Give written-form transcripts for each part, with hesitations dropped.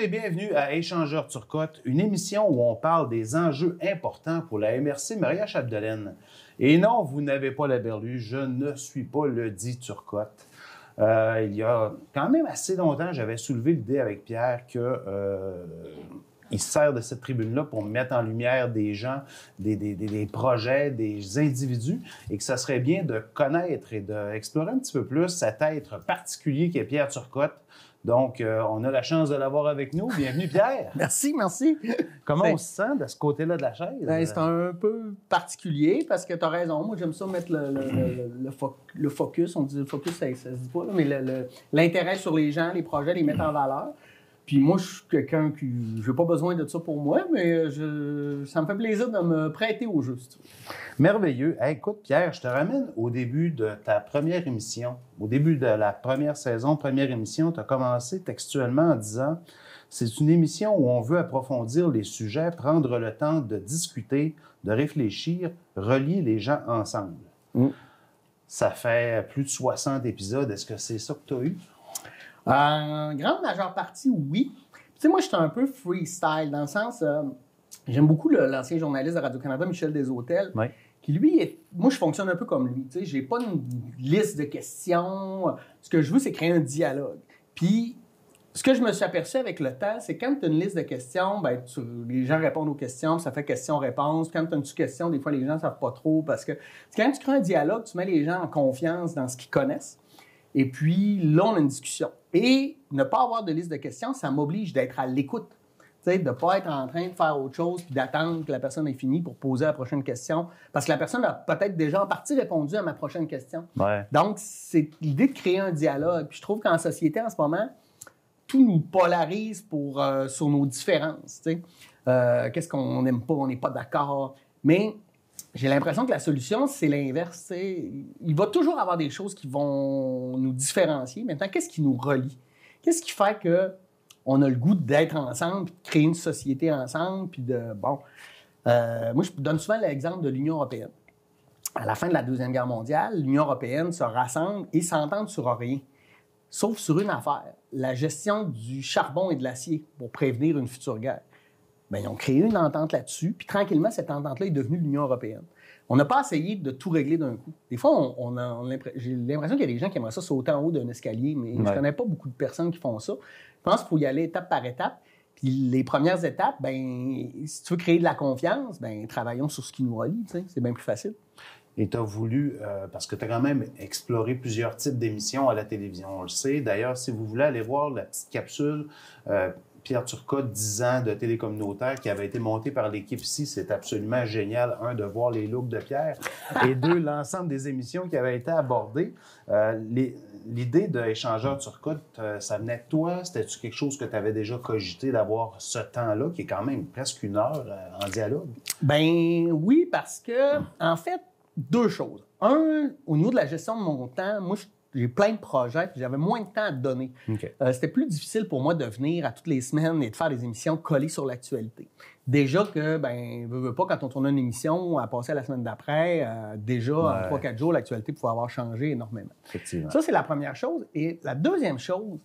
et bienvenue à Échangeur Turcotte, une émission où on parle des enjeux importants pour la MRC Maria-Chapdelaine. Et non, vous n'avez pas la berlue, je ne suis pas le dit Turcotte. Il y a quand même assez longtemps, j'avais soulevé l'idée avec Pierre qu'il se sert de cette tribune-là pour mettre en lumière des gens, des projets, des individus, et que ça serait bien de connaître et d'explorer un petit peu plus cet être particulier qu'est Pierre Turcotte. Donc, on a la chance de l'avoir avec nous. Bienvenue, Pierre. Merci, merci. Comment on se sent de ce côté-là de la chaise? C'est un peu particulier parce que tu as raison. Moi, j'aime ça mettre le focus. On dit le focus, ça se dit pas, là, mais l'intérêt sur les gens, les projets, les mettre en valeur. Puis moi, je suis quelqu'un qui... Je n'ai pas besoin de ça pour moi, mais ça me fait plaisir de me prêter au jeu. Merveilleux. Hey, écoute, Pierre, je te ramène au début de ta première émission. Au début de la première saison, première émission, tu as commencé textuellement en disant « C'est une émission où on veut approfondir les sujets, prendre le temps de discuter, de réfléchir, relier les gens ensemble. Ça fait plus de 60 épisodes. Est-ce que c'est ça que tu as eu? En grande majeure partie, oui. Tu sais, moi, j'étais un peu freestyle, dans le sens... j'aime beaucoup l'ancien journaliste de Radio-Canada, Michel Desautels, qui, lui, moi, je fonctionne un peu comme lui. Tu sais, j'ai pas une liste de questions. Ce que je veux, c'est créer un dialogue. Puis, ce que je me suis aperçu avec le temps, c'est quand tu as une liste de questions, ben, les gens répondent aux questions, puis ça fait question-réponse. Quand tu as une question, des fois, les gens ne savent pas trop, parce que quand tu crées un dialogue, tu mets les gens en confiance dans ce qu'ils connaissent. Et puis, là, on a une discussion. Et ne pas avoir de liste de questions, ça m'oblige d'être à l'écoute. Tu sais, de ne pas être en train de faire autre chose puis d'attendre que la personne ait fini pour poser la prochaine question. Parce que la personne a peut-être déjà en partie répondu à ma prochaine question. Ouais. Donc, c'est l'idée de créer un dialogue. Puis je trouve qu'en société, en ce moment, tout nous polarise sur nos différences. Tu sais. Qu'est-ce qu'on n'aime pas, on n'est pas d'accord. Mais... j'ai l'impression que la solution, c'est l'inverse. T'sais. Il va toujours avoir des choses qui vont nous différencier. Maintenant, qu'est-ce qui nous relie? Qu'est-ce qui fait qu'on a le goût d'être ensemble, puis de créer une société ensemble, puis de... Bon, moi, je donne souvent l'exemple de l'Union européenne. À la fin de la Deuxième Guerre mondiale, l'Union européenne se rassemble et s'entend sur rien, sauf sur une affaire, la gestion du charbon et de l'acier pour prévenir une future guerre. Bien, ils ont créé une entente là-dessus, puis tranquillement, cette entente-là est devenue l'Union européenne. On n'a pas essayé de tout régler d'un coup. Des fois, j'ai l'impression qu'il y a des gens qui aimeraient ça sauter en haut d'un escalier, mais je ne connais pas beaucoup de personnes qui font ça. Je pense qu'il faut y aller étape par étape. Puis les premières étapes, bien, si tu veux créer de la confiance, bien, travaillons sur ce qui nous relie. Tu sais, c'est bien plus facile. Et tu as voulu, parce que tu as quand même exploré plusieurs types d'émissions à la télévision, on le sait. D'ailleurs, si vous voulez aller voir la petite capsule... Pierre Turcotte, 10 ans de télécommunautaire qui avait été monté par l'équipe ici. C'est absolument génial. Un, de voir les looks de Pierre et deux, l'ensemble des émissions qui avaient été abordées. L'idée d'Échangeur Turcotte, ça venait de toi? C'était-tu quelque chose que tu avais déjà cogité d'avoir ce temps-là, qui est quand même presque une heure en dialogue? Ben oui, parce que, en fait, deux choses. Un, au niveau de la gestion de mon temps, moi, j'ai plein de projets, puis j'avais moins de temps à donner. Okay. C'était plus difficile pour moi de venir à toutes les semaines et de faire des émissions collées sur l'actualité. Déjà que, ben, veux pas, quand on tournait une émission, à passer à la semaine d'après, déjà, en 3-4 jours, l'actualité pouvait avoir changé énormément. Effectivement. Ça, c'est la première chose. Et la deuxième chose,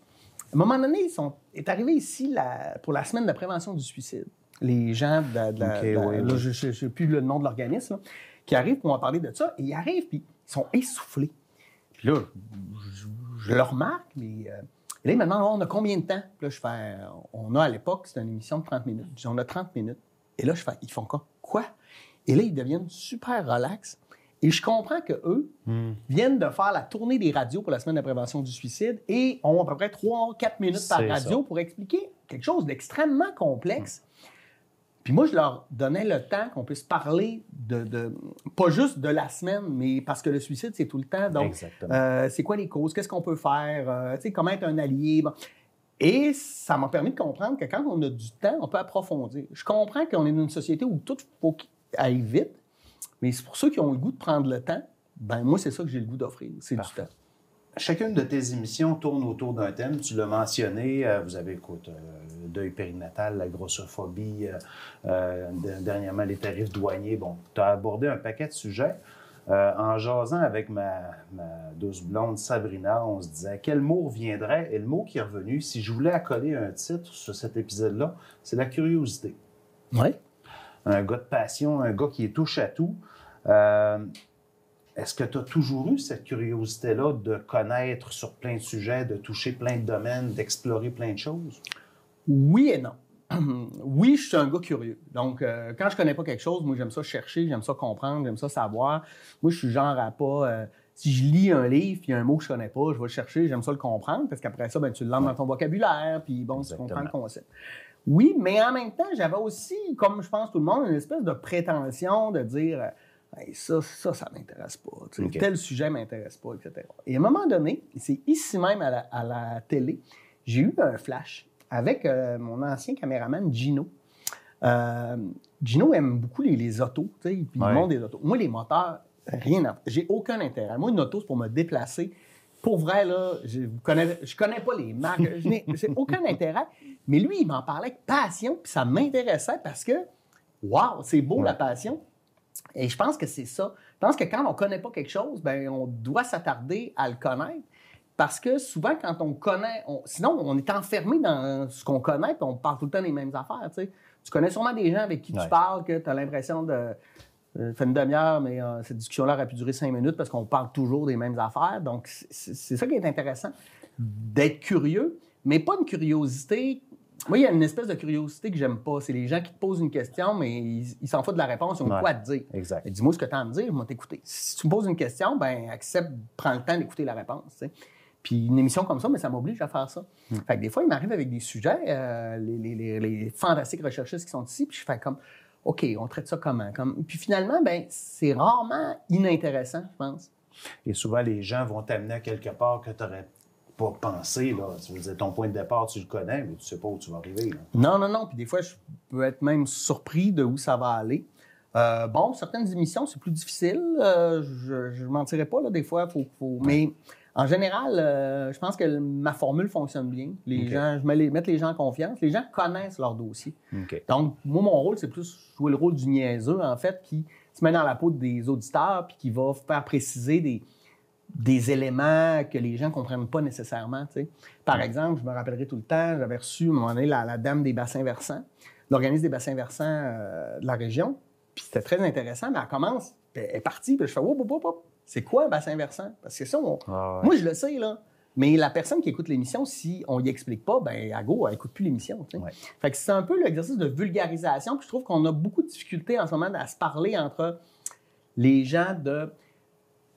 à un moment donné, est arrivé ici pour la semaine de prévention du suicide. Les gens là, je sais plus le nom de l'organisme, là, qui arrivent pour en parler de ça, et ils arrivent, puis ils sont essoufflés. Puis là, je le remarque, mais et là, ils me demandent, on a combien de temps? Puis là, je fais, on a à l'époque, c'était une émission de 30 minutes. Je dis, on a 30 minutes. Et là, je fais, ils font quoi? Et là, ils deviennent super relax. Et je comprends qu'eux viennent de faire la tournée des radios pour la semaine de prévention du suicide et ont à peu près 3-4 minutes par radio pour expliquer quelque chose d'extrêmement complexe. Puis moi, je leur donnais le temps qu'on puisse parler de pas juste de la semaine, mais parce que le suicide, c'est tout le temps. Donc, c'est quoi les causes? Qu'est-ce qu'on peut faire? Comment être un allié? Bon. Et ça m'a permis de comprendre que quand on a du temps, on peut approfondir. Je comprends qu'on est dans une société où tout faut qu'il aille vite, mais c'est pour ceux qui ont le goût de prendre le temps, ben moi, c'est ça que j'ai le goût d'offrir, c'est du temps. Chacune de tes émissions tourne autour d'un thème. Tu l'as mentionné, vous avez, écoute, le deuil périnatal, la grossophobie, dernièrement les tarifs douaniers. Bon, tu as abordé un paquet de sujets. En jasant avec ma douce blonde Sabrina, on se disait quel mot reviendrait. Et le mot qui est revenu, si je voulais accoler un titre sur cet épisode-là, c'est la curiosité. Oui. Un gars de passion, un gars qui est touche à tout. Est-ce que tu as toujours eu cette curiosité-là de connaître sur plein de sujets, de toucher plein de domaines, d'explorer plein de choses? Oui et non. Oui, je suis un gars curieux. Donc, quand je connais pas quelque chose, moi, j'aime ça chercher, j'aime ça comprendre, j'aime ça savoir. Moi, je suis genre à pas... si je lis un livre, puis il y a un mot que je connais pas, je vais le chercher, j'aime ça le comprendre, parce qu'après ça, ben, tu l'entres dans ton vocabulaire, puis bon, Exactement. tu comprends le concept. Oui, mais en même temps, j'avais aussi, comme je pense tout le monde, une espèce de prétention de dire hey, ça m'intéresse pas. Okay. Tel sujet m'intéresse pas, etc. Et à un moment donné, c'est ici même à la télé, j'ai eu un flash avec mon ancien caméraman Gino. Gino aime beaucoup les autos, puis le monde des autos. Moi, les moteurs, rien à... J'ai aucun intérêt. Moi, une auto, c'est pour me déplacer. Pour vrai, là, je connais pas les marques. J'ai aucun intérêt. Mais lui, il m'en parlait avec passion, puis ça m'intéressait parce que, wow, c'est beau la passion. Et je pense que c'est ça. Je pense que quand on connaît pas quelque chose, ben on doit s'attarder à le connaître. Parce que souvent, quand on connaît... sinon, on est enfermé dans ce qu'on connaît, puis on parle tout le temps des mêmes affaires. T'sais. Tu connais sûrement des gens avec qui tu parles, que tu as l'impression de... Ça fait une demi-heure, mais cette discussion-là aurait pu durer 5 minutes parce qu'on parle toujours des mêmes affaires. Donc, c'est ça qui est intéressant, d'être curieux, mais pas une curiosité... Moi, il y a une espèce de curiosité que j'aime pas. C'est les gens qui te posent une question, mais ils s'en foutent de la réponse, ils ont quoi à te dire. Exact. Dis-moi ce que tu as à me dire, je vais t'écouter. Si tu me poses une question, ben accepte, prends le temps d'écouter la réponse. T'sais. Puis une émission comme ça, mais ça m'oblige à faire ça. Fait que des fois, il m'arrive avec des sujets, les fantastiques recherchistes qui sont ici, puis je fais comme, OK, on traite ça comment? Puis finalement, ben c'est rarement inintéressant, je pense. Et souvent, les gens vont t'amener à quelque part que tu n'aurais pas pensé. Là. Tu veux dire, ton point de départ, tu le connais, mais tu ne sais pas où tu vas arriver. Là. Non. Puis des fois, je peux être même surpris de où ça va aller. Bon, certaines émissions, c'est plus difficile. Je ne mentirais pas, là, des fois, mais en général, je pense que ma formule fonctionne bien. Les gens, mettre les gens en confiance. Les gens connaissent leur dossier. Donc, moi, mon rôle, c'est plus jouer le rôle du niaiseux, en fait, qui se met dans la peau des auditeurs puis qui va faire préciser des éléments que les gens ne comprennent pas nécessairement. T'sais. Par exemple, je me rappellerai tout le temps, j'avais reçu à un moment donné la dame des bassins versants, l'organisme des bassins versants de la région. Puis c'était très intéressant, mais elle commence, elle est partie, puis je fais hop, c'est quoi un bassin versant? Parce que ça, moi, je le sais, là. Mais la personne qui écoute l'émission, si on y explique pas, ben à go, elle n'écoute plus l'émission. Fait que c'est un peu l'exercice de vulgarisation. Puis je trouve qu'on a beaucoup de difficultés en ce moment à se parler entre les gens de...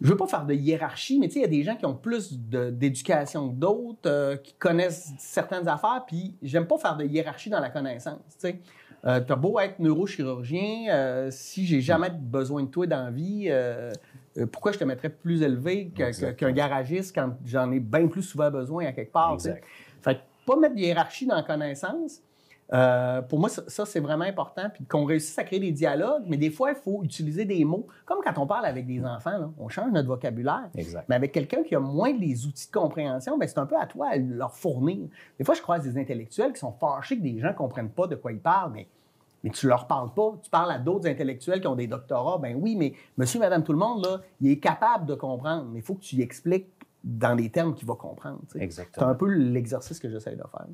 Je veux pas faire de hiérarchie, mais tu sais, il y a des gens qui ont plus d'éducation que d'autres, qui connaissent certaines affaires, puis j'aime pas faire de hiérarchie dans la connaissance, tu sais. T'as beau être neurochirurgien, si j'ai jamais besoin de toi dans la vie, pourquoi je te mettrais plus élevé qu'un garagiste quand j'en ai bien plus souvent besoin à quelque part, tu sais. Fait que pas mettre de hiérarchie dans la connaissance, pour moi, ça, c'est vraiment important. Puis qu'on réussisse à créer des dialogues, mais des fois, il faut utiliser des mots. Comme quand on parle avec des enfants, là, on change notre vocabulaire. Exact. Mais avec quelqu'un qui a moins les outils de compréhension, bien, c'est un peu à toi à leur fournir. Des fois, je croise des intellectuels qui sont fâchés que des gens ne comprennent pas de quoi ils parlent, mais tu leur parles pas. Tu parles à d'autres intellectuels qui ont des doctorats. Ben oui, mais monsieur, madame, tout le monde, là, il est capable de comprendre, mais il faut que tu y expliques dans des termes qu'il va comprendre. T'sais. Exactement. C'est un peu l'exercice que j'essaie de faire.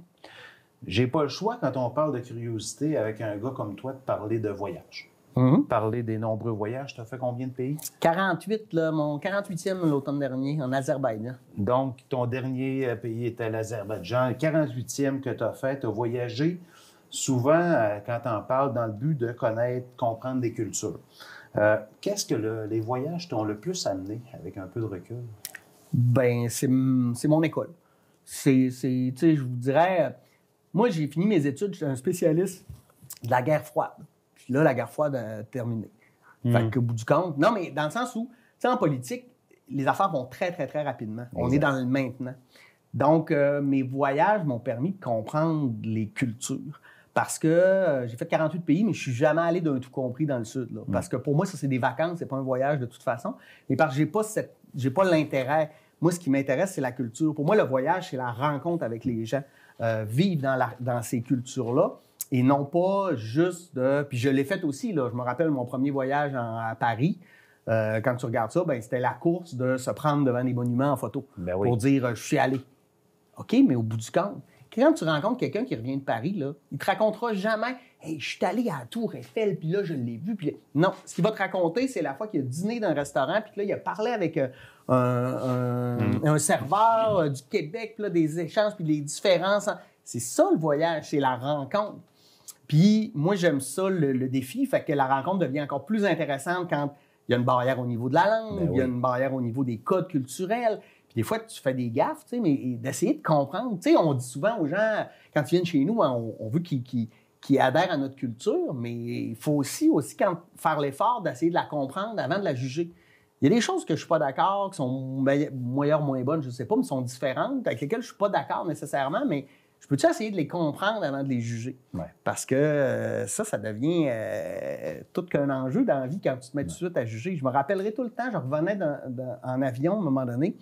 J'ai pas le choix, quand on parle de curiosité avec un gars comme toi, de parler de voyage. Parler des nombreux voyages. Tu as fait combien de pays? 48, là, mon 48e l'automne dernier, en Azerbaïdjan. Donc, ton dernier pays était l'Azerbaïdjan. Le 48e que tu as fait, tu as voyagé souvent quand on parle dans le but de connaître, comprendre des cultures. Qu'est-ce que les voyages t'ont le plus amené avec un peu de recul? Ben, c'est mon école. Tu sais, je vous dirais... Moi, j'ai fini mes études, je suis un spécialiste de la guerre froide. Puis là, la guerre froide a terminé. Fait qu'au bout du compte... Non, mais dans le sens où, tu sais, en politique, les affaires vont très, très, très rapidement. Exact. On est dans le maintenant. Donc, mes voyages m'ont permis de comprendre les cultures. Parce que j'ai fait 48 pays, mais je suis jamais allé d'un tout compris dans le Sud. Là. Parce que pour moi, ça, c'est des vacances, c'est pas un voyage de toute façon. Mais parce que j'ai pas l'intérêt. Moi, ce qui m'intéresse, c'est la culture. Pour moi, le voyage, c'est la rencontre avec les gens. Vivre dans ces cultures-là et non pas juste de... Puis je l'ai fait aussi, là. Je me rappelle mon premier voyage à Paris. quand tu regardes ça, ben, c'était la course de se prendre devant des monuments en photo pour dire « je suis allé ». OK, mais au bout du compte, quand tu rencontres quelqu'un qui revient de Paris, là, il te racontera jamais « Hey, je suis allé à la Tour Eiffel, puis là, je l'ai vu. » Non, ce qu'il va te raconter, c'est la fois qu'il a dîné dans un restaurant, puis là, il a parlé avec un serveur du Québec, puis là, des échanges, puis des différences. C'est ça, le voyage, c'est la rencontre. Puis moi, j'aime ça, le défi, fait que la rencontre devient encore plus intéressante quand il y a une barrière au niveau de la langue, il y a une barrière au niveau des codes culturels. Des fois, tu fais des gaffes, tu sais, mais d'essayer de comprendre. Tu sais, on dit souvent aux gens, quand ils viennent chez nous, hein, on veut qu'ils adhèrent à notre culture, mais il faut aussi faire l'effort d'essayer de la comprendre avant de la juger. Il y a des choses que je ne suis pas d'accord, qui sont meilleures, moins bonnes, je ne sais pas, mais qui sont différentes, avec lesquelles je ne suis pas d'accord nécessairement, mais je peux-tu essayer de les comprendre avant de les juger? Ouais. Parce que ça devient tout qu'un enjeu dans la vie quand tu te mets tout de suite à juger. Je me rappellerai tout le temps, je revenais en avion à un moment donné,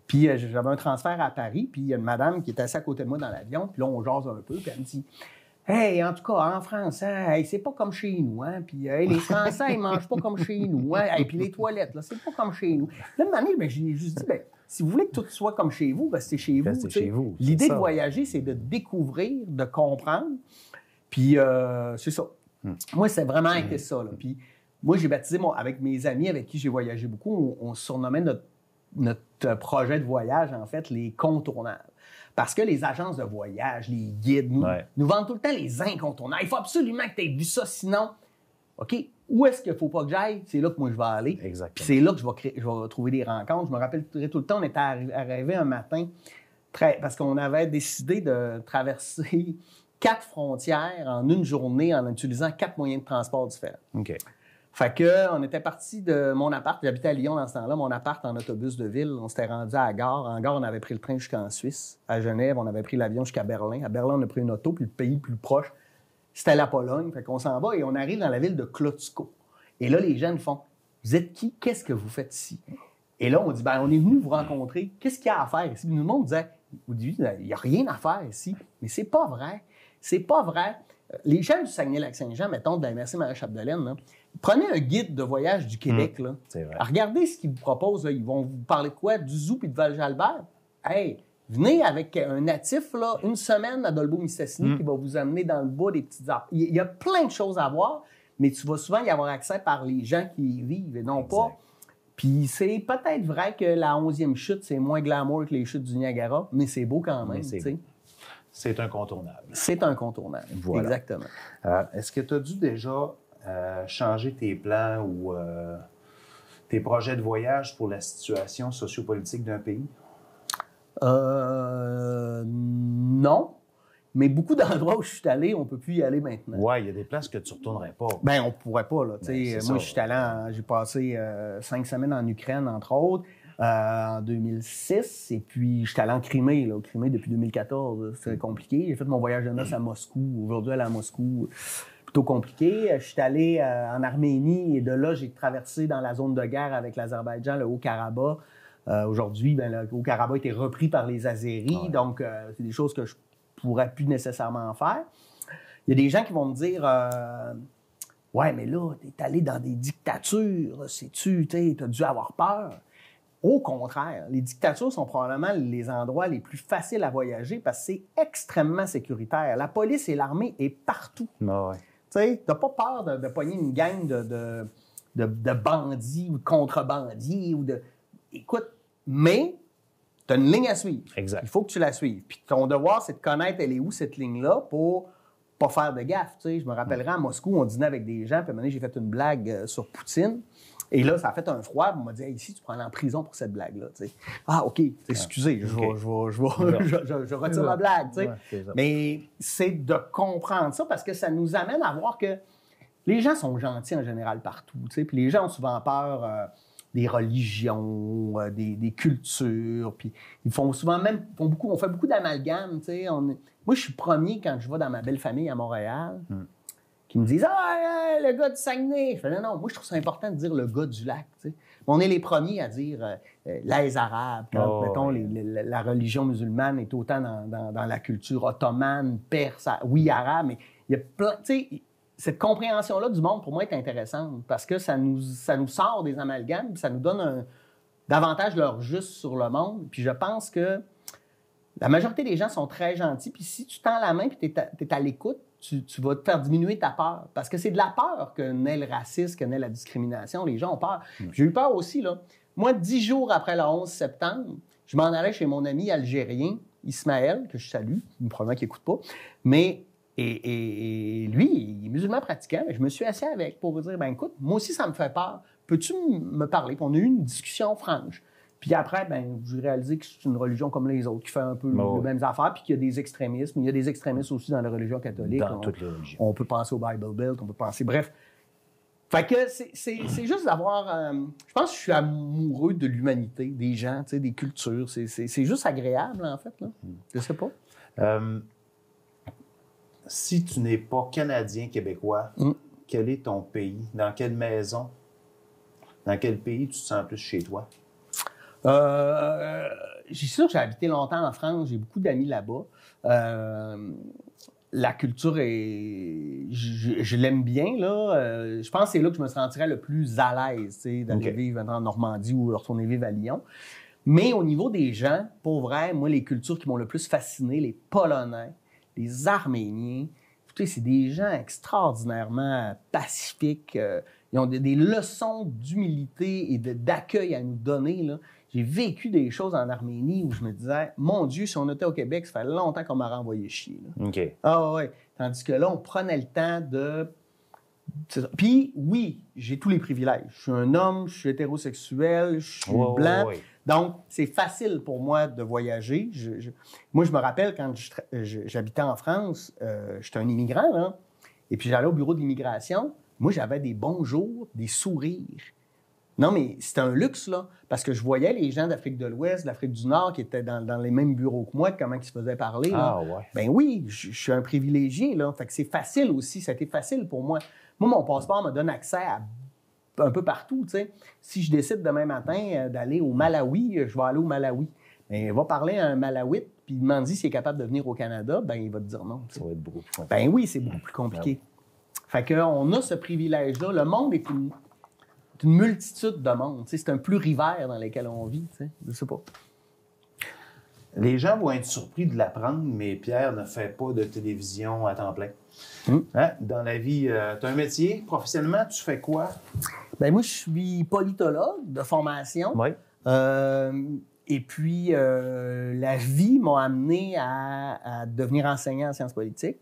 puis j'avais un transfert à Paris, puis il y a une madame qui était assise à côté de moi dans l'avion, puis là, on jase un peu, puis elle me dit « Hey, en tout cas, en France, hein, hey, c'est pas comme chez nous, hein, puis hey, les Français, ils mangent pas comme chez nous, hein, et puis les toilettes, là, c'est pas comme chez nous. » Là, une année, ben, j'ai juste dit « si vous voulez que tout soit comme chez vous, ben, c'est chez vous. » C'est chez vous. L'idée de voyager, c'est de découvrir, de comprendre, puis c'est ça. Moi, c'est vraiment été ça, là. Puis moi, j'ai baptisé, avec mes amis avec qui j'ai voyagé beaucoup, on surnommait notre projet de voyage, en fait, les contournables. Parce que les agences de voyage, les guides, nous vendent tout le temps les incontournables. Il faut absolument que tu aies vu ça, sinon, OK, où est-ce qu'il ne faut pas que j'aille? C'est là que moi, je vais aller. Exactement. Puis c'est là que je vais trouver des rencontres. Je me rappelle tout le temps, on était arrivé un matin, parce qu'on avait décidé de traverser 4 frontières en une journée en utilisant 4 moyens de transport différents. OK. Fait que on était parti de mon appart, j'habitais à Lyon dans ce temps-là, mon appart en autobus de ville, on s'était rendu à la gare. En gare, on avait pris le train jusqu'en Suisse. À Genève, on avait pris l'avion jusqu'à Berlin. À Berlin, on a pris une auto, puis le pays le plus proche, c'était la Pologne. Fait qu'on s'en va et on arrive dans la ville de Kłodzko. Et là, les gens nous font « Vous êtes qui? Qu'est-ce que vous faites ici? » Et là, on dit « Ben, on est venu vous rencontrer. Qu'est-ce qu'il y a à faire ici? » Nous, le monde disait « Il n'y a rien à faire ici. » Mais c'est pas vrai. C'est pas vrai. Les gens du Saguenay-Lac-Saint-Jean, mettons, de la MRC Marie-Chapdelaine, là, prenez un guide de voyage du Québec. Là. C'est vrai. Regardez ce qu'ils vous proposent. Là. Ils vont vous parler de quoi? Du zoo puis de Val-Jalbert. Hey, venez avec un natif, là, une semaine à Dolbeau-Mistassini qui va vous amener dans le bas des petites arbres. Il y a plein de choses à voir, mais tu vas souvent y avoir accès par les gens qui y vivent et non pas. Puis c'est peut-être vrai que la 11e chute, c'est moins glamour que les chutes du Niagara, mais c'est beau quand même. C'est incontournable. C'est incontournable. Voilà. Exactement. Est-ce que tu as dû déjà changer tes plans ou tes projets de voyage pour la situation sociopolitique d'un pays? Non. Mais beaucoup d'endroits où je suis allé, on ne peut plus y aller maintenant. Oui, il y a des places que tu ne retournerais pas. Bien, on ne pourrait pas. Là. Moi, j'ai passé 5 semaines en Ukraine, entre autres. En 2006, et puis j'étais allé en Crimée, là, Crimée depuis 2014, c'est compliqué. J'ai fait mon voyage de noces à Moscou, aujourd'hui aller à Moscou, plutôt compliqué. Je suis allé en Arménie et de là, j'ai traversé dans la zone de guerre avec l'Azerbaïdjan, le Haut-Karabakh. Aujourd'hui, le Haut-Karabakh a été repris par les Azéris, donc c'est des choses que je pourrais plus nécessairement faire. Il y a des gens qui vont me dire ouais, mais là, t'es allé dans des dictatures, sais-tu, t'as dû avoir peur. Au contraire, les dictatures sont probablement les endroits les plus faciles à voyager parce que c'est extrêmement sécuritaire. La police et l'armée est partout. Ah ouais. Tu sais, t'as pas peur de pogner une gang de bandits ou de contrebandiers ou de... Écoute, mais t'as une ligne à suivre. Exact. Il faut que tu la suives. Puis ton devoir, c'est de connaître elle est où cette ligne-là pour pas faire de gaffe. Tu sais, je me rappellerai à Moscou, on dînait avec des gens, puis à un moment donné, j'ai fait une blague sur Poutine. Et là, ça a fait un froid. On m'a dit, hey, ici, tu prends aller en prison pour cette blague-là. T'sais. Ah, OK. Excusez, je retire ma blague. Ouais, mais c'est de comprendre ça parce que ça nous amène à voir que les gens sont gentils en général partout. Puis les gens ont souvent peur des religions, des cultures. Puis ils font souvent même, on fait beaucoup d'amalgames. Moi, je suis premier quand je vais dans ma belle famille à Montréal. Qui me disent « Ah, le gars du Saguenay! » Je fais « Non, moi, je trouve ça important de dire le gars du lac. » On est les premiers à dire les Arabes, quand, mettons, la religion musulmane est autant dans la culture ottomane, perse, oui, arabe, mais il y a plein... Tu sais, cette compréhension-là du monde, pour moi, est intéressante parce que ça nous sort des amalgames, puis ça nous donne davantage leur juste sur le monde. Puis je pense que la majorité des gens sont très gentils. Puis si tu tends la main et tu es à l'écoute, tu vas te faire diminuer ta peur. Parce que c'est de la peur que naît le racisme, que naît la discrimination. Les gens ont peur. J'ai eu peur aussi, là. Moi, 10 jours après le 11 septembre, je m'en allais chez mon ami algérien, Ismaël, que je salue, probablement qu'il n'écoute pas. Mais, et lui, il est musulman pratiquant. Je me suis assis avec pour vous dire, ben écoute, moi aussi, ça me fait peur. Peux-tu me parler? Puis on a eu une discussion franche. Puis après, ben, j'ai réalisé que c'est une religion comme les autres, qui fait un peu les mêmes affaires, puis qu'il y a des extrémismes. Il y a des extrémismes aussi dans la religion catholique. Dans toutes les religions. On peut penser au Bible Belt, on peut penser... Bref. Fait que c'est juste d'avoir... je pense que je suis amoureux de l'humanité, des gens, des cultures. C'est juste agréable, en fait. Là. Je sais pas. Si tu n'es pas Canadien, Québécois, quel est ton pays? Dans quelle maison? Dans quel pays tu te sens plus chez toi? J'ai sûr que j'ai habité longtemps en France, j'ai beaucoup d'amis là-bas. La culture est... Je l'aime bien, là. Je pense que c'est là que je me sentirais le plus à l'aise, d'aller vivre en Normandie ou de retourner vivre à Lyon. Mais au niveau des gens, pour vrai, moi, les cultures qui m'ont le plus fasciné, les Polonais, les Arméniens, écoutez, c'est des gens extraordinairement pacifiques. Ils ont des leçons d'humilité et d'accueil à nous donner, là. J'ai vécu des choses en Arménie où je me disais, mon Dieu, si on était au Québec, ça fait longtemps qu'on m'aurait envoyé chier. Là. OK. Ah ouais. Tandis que là, on prenait le temps de... Puis, oui, j'ai tous les privilèges. Je suis un homme, je suis hétérosexuel, je suis blanc. Donc, c'est facile pour moi de voyager. Moi, je me rappelle quand j'habitais en France, j'étais un immigrant, là, et puis j'allais au bureau de l'immigration. Moi, j'avais des bonjours, des sourires. Non, mais c'était un luxe, là, parce que je voyais les gens d'Afrique de l'Ouest, d'Afrique du Nord, qui étaient dans les mêmes bureaux que moi, comment ils se faisaient parler. Là. Ah, ouais. Ben oui, je suis un privilégié, là. Fait que c'est facile aussi, ça a été facile pour moi. Moi, mon passeport me donne accès à un peu partout, tu sais. Si je décide demain matin d'aller au Malawi, je vais aller au Malawi. Ben, va parler à un Malawite, puis il demande s'il est capable de venir au Canada, ben il va te dire non. Ça va être beaucoup plus compliqué. Ben oui, c'est beaucoup plus compliqué. Fait qu'on a ce privilège-là. Le monde est une multitude de monde. C'est un plurivers dans lequel on vit. T'sais. Je sais pas. Les gens vont être surpris de l'apprendre, mais Pierre ne fait pas de télévision à temps plein. Hein? Dans la vie, tu as un métier. Professionnellement, tu fais quoi? Ben moi, je suis politologue de formation. Oui. Et puis, la vie m'a amené à devenir enseignant en sciences politiques.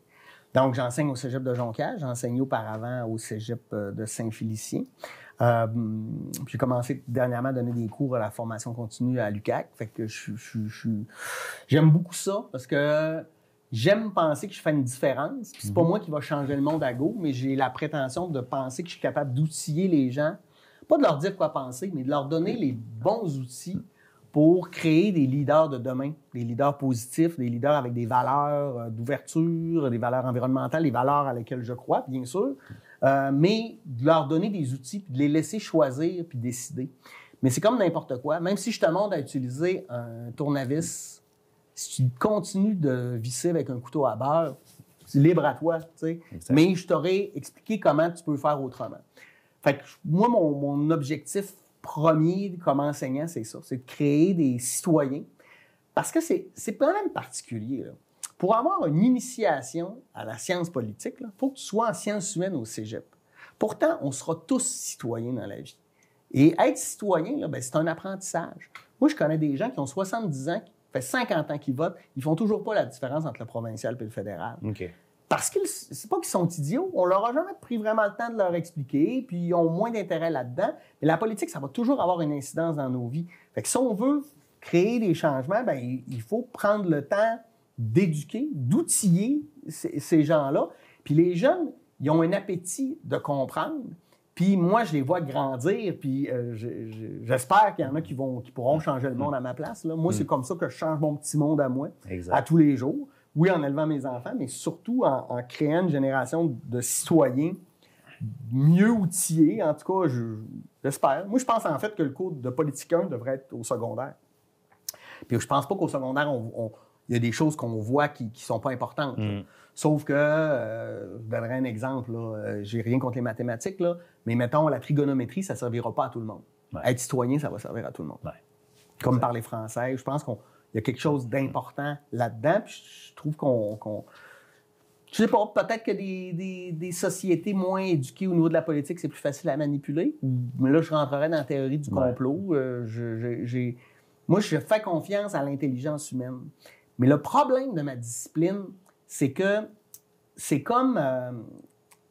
Donc, j'enseigne au cégep de Jonquière. J'ai enseigné auparavant au cégep de Saint-Félicien. J'ai commencé dernièrement à donner des cours à la formation continue à l'UQAC. Fait que j'aime beaucoup ça parce que j'aime penser que je fais une différence. Puis c'est pas moi qui va changer le monde à go, mais j'ai la prétention de penser que je suis capable d'outiller les gens. Pas de leur dire quoi penser, mais de leur donner les bons outils pour créer des leaders de demain, des leaders positifs, des leaders avec des valeurs d'ouverture, des valeurs environnementales, des valeurs à lesquelles je crois, bien sûr, mais de leur donner des outils, puis de les laisser choisir, puis décider. Mais c'est comme n'importe quoi. Même si je te demande à utiliser un tournevis, si tu continues de visser avec un couteau à beurre, c'est libre à toi, tu sais. Mais je t'aurais expliqué comment tu peux faire autrement. Fait que moi, mon objectif premier comme enseignant, c'est ça, c'est de créer des citoyens. Parce que c'est quand même particulier. Là. Pour avoir une initiation à la science politique, il faut que tu sois en sciences humaines au cégep. Pourtant, on sera tous citoyens dans la vie. Et être citoyen, là, ben, c'est un apprentissage. Moi, je connais des gens qui ont 70 ans, qui fait 50 ans qu'ils votent, ils font toujours pas la différence entre le provincial et le fédéral. OK. Parce que c'est pas qu'ils sont idiots, on leur a jamais pris vraiment le temps de leur expliquer, puis ils ont moins d'intérêt là-dedans. Mais la politique, ça va toujours avoir une incidence dans nos vies. Fait que si on veut créer des changements, ben il faut prendre le temps d'éduquer, d'outiller ces gens-là. Puis les jeunes, ils ont un appétit de comprendre. Puis moi, je les vois grandir, puis j'espère qu'il y en a qui pourront changer le monde à ma place. Là. Moi, c'est comme ça que je change mon petit monde à moi, à tous les jours. Oui, en élevant mes enfants, mais surtout en créant une génération de citoyens mieux outillés. En tout cas, j'espère. Moi, je pense en fait que le cours de politique 1 devrait être au secondaire. Puis je pense pas qu'au secondaire, il y a des choses qu'on voit qui ne sont pas importantes. Sauf que, je donnerai un exemple, j'ai rien contre les mathématiques, là, mais mettons, la trigonométrie, ça ne servira pas à tout le monde. Ouais. Être citoyen, ça va servir à tout le monde. Ouais. Comme parler français, je pense qu'il y a quelque chose d'important là-dedans, puis je trouve qu'on je sais pas, peut-être que des sociétés moins éduquées au niveau de la politique, c'est plus facile à manipuler. Mais là, je rentrerais dans la théorie du complot. Moi, je fais confiance à l'intelligence humaine. Mais le problème de ma discipline, c'est que c'est comme...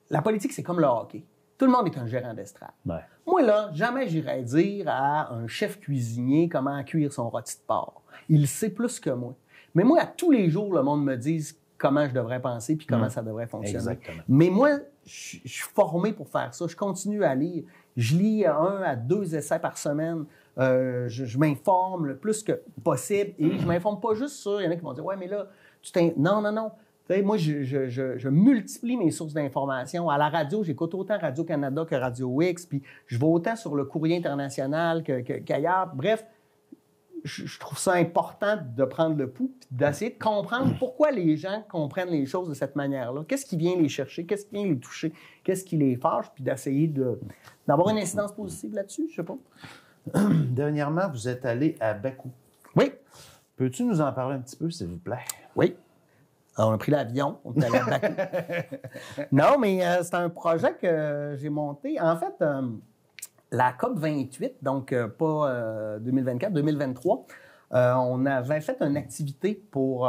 la politique, c'est comme le hockey. Tout le monde est un gérant d'estrade. Ouais. Moi, là, jamais j'irais dire à un chef cuisinier comment cuire son rôti de porc. Il sait plus que moi. Mais moi, à tous les jours, le monde me dit comment je devrais penser puis comment ça devrait fonctionner. Exactement. Mais moi, je suis formé pour faire ça. Je continue à lire. Je lis 1 à 2 essais par semaine. Je m'informe le plus que possible. Et je m'informe pas juste sur... Il y en a qui vont dire « Ouais, mais là, Non. Tu sais, moi, je multiplie mes sources d'informations. À la radio, j'écoute autant Radio-Canada que Radio-X, puis je vais autant sur le courrier international qu'ailleurs. Bref, je trouve ça important de prendre le pouls et d'essayer de comprendre pourquoi les gens comprennent les choses de cette manière-là. Qu'est-ce qui vient les chercher? Qu'est-ce qui vient les toucher? Qu'est-ce qui les fâche? Puis d'essayer d'avoir une incidence positive là-dessus, je sais pas. Dernièrement, vous êtes allé à Bakou. Oui. Peux-tu nous en parler un petit peu, s'il vous plaît? Oui. Alors, on a pris l'avion, on est allé à Bakou. Non, mais c'est un projet que j'ai monté. En fait, la COP28, donc pas 2024, 2023, on avait fait une activité pour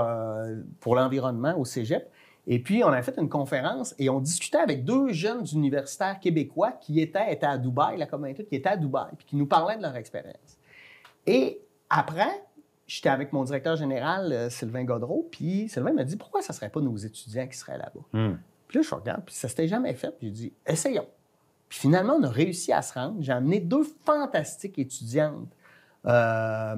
l'environnement au Cégep. Et puis, on a fait une conférence et on discutait avec 2 jeunes universitaires québécois qui étaient à Dubaï, la COP28, qui étaient à Dubaï, puis qui nous parlaient de leur expérience. Et après, j'étais avec mon directeur général, Sylvain Godreau, puis Sylvain m'a dit « Pourquoi ça ne serait pas nos étudiants qui seraient là-bas? » Puis là, je regarde, puis ça ne s'était jamais fait. Puis j'ai dit « Essayons. » Puis finalement, on a réussi à se rendre. J'ai amené 2 fantastiques étudiantes en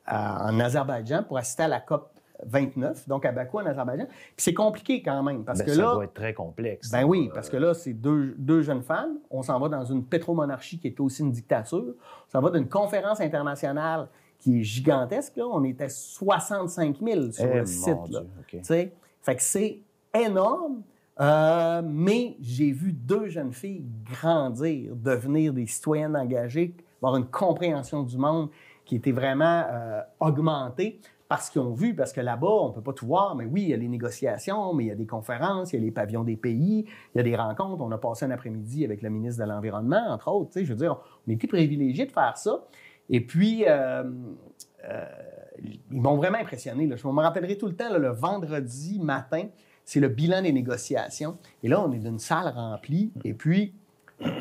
Azerbaïdjan pour assister à la COP29, donc à Bakou, en Azerbaïdjan. Puis c'est compliqué quand même, parce que là... Ça doit être très complexe. Ben oui, parce que là, c'est deux jeunes femmes. On s'en va dans une pétromonarchie qui est aussi une dictature. On s'en va d'une conférence internationale qui est gigantesque. Là. On était 65 000 sur le site. Okay. Fait que c'est énorme. Mais j'ai vu 2 jeunes filles grandir, devenir des citoyennes engagées, avoir une compréhension du monde qui était vraiment augmentée parce qu'ils ont vu, parce que là-bas, on ne peut pas tout voir, mais oui, il y a les négociations, mais il y a des conférences, il y a les pavillons des pays, il y a des rencontres. On a passé un après-midi avec le ministre de l'Environnement, entre autres. Je veux dire, on était privilégiés de faire ça. Et puis, ils m'ont vraiment impressionné. Là. Je me rappellerai tout le temps, là, le vendredi matin, c'est le bilan des négociations. Et là, on est dans une salle remplie. Et puis,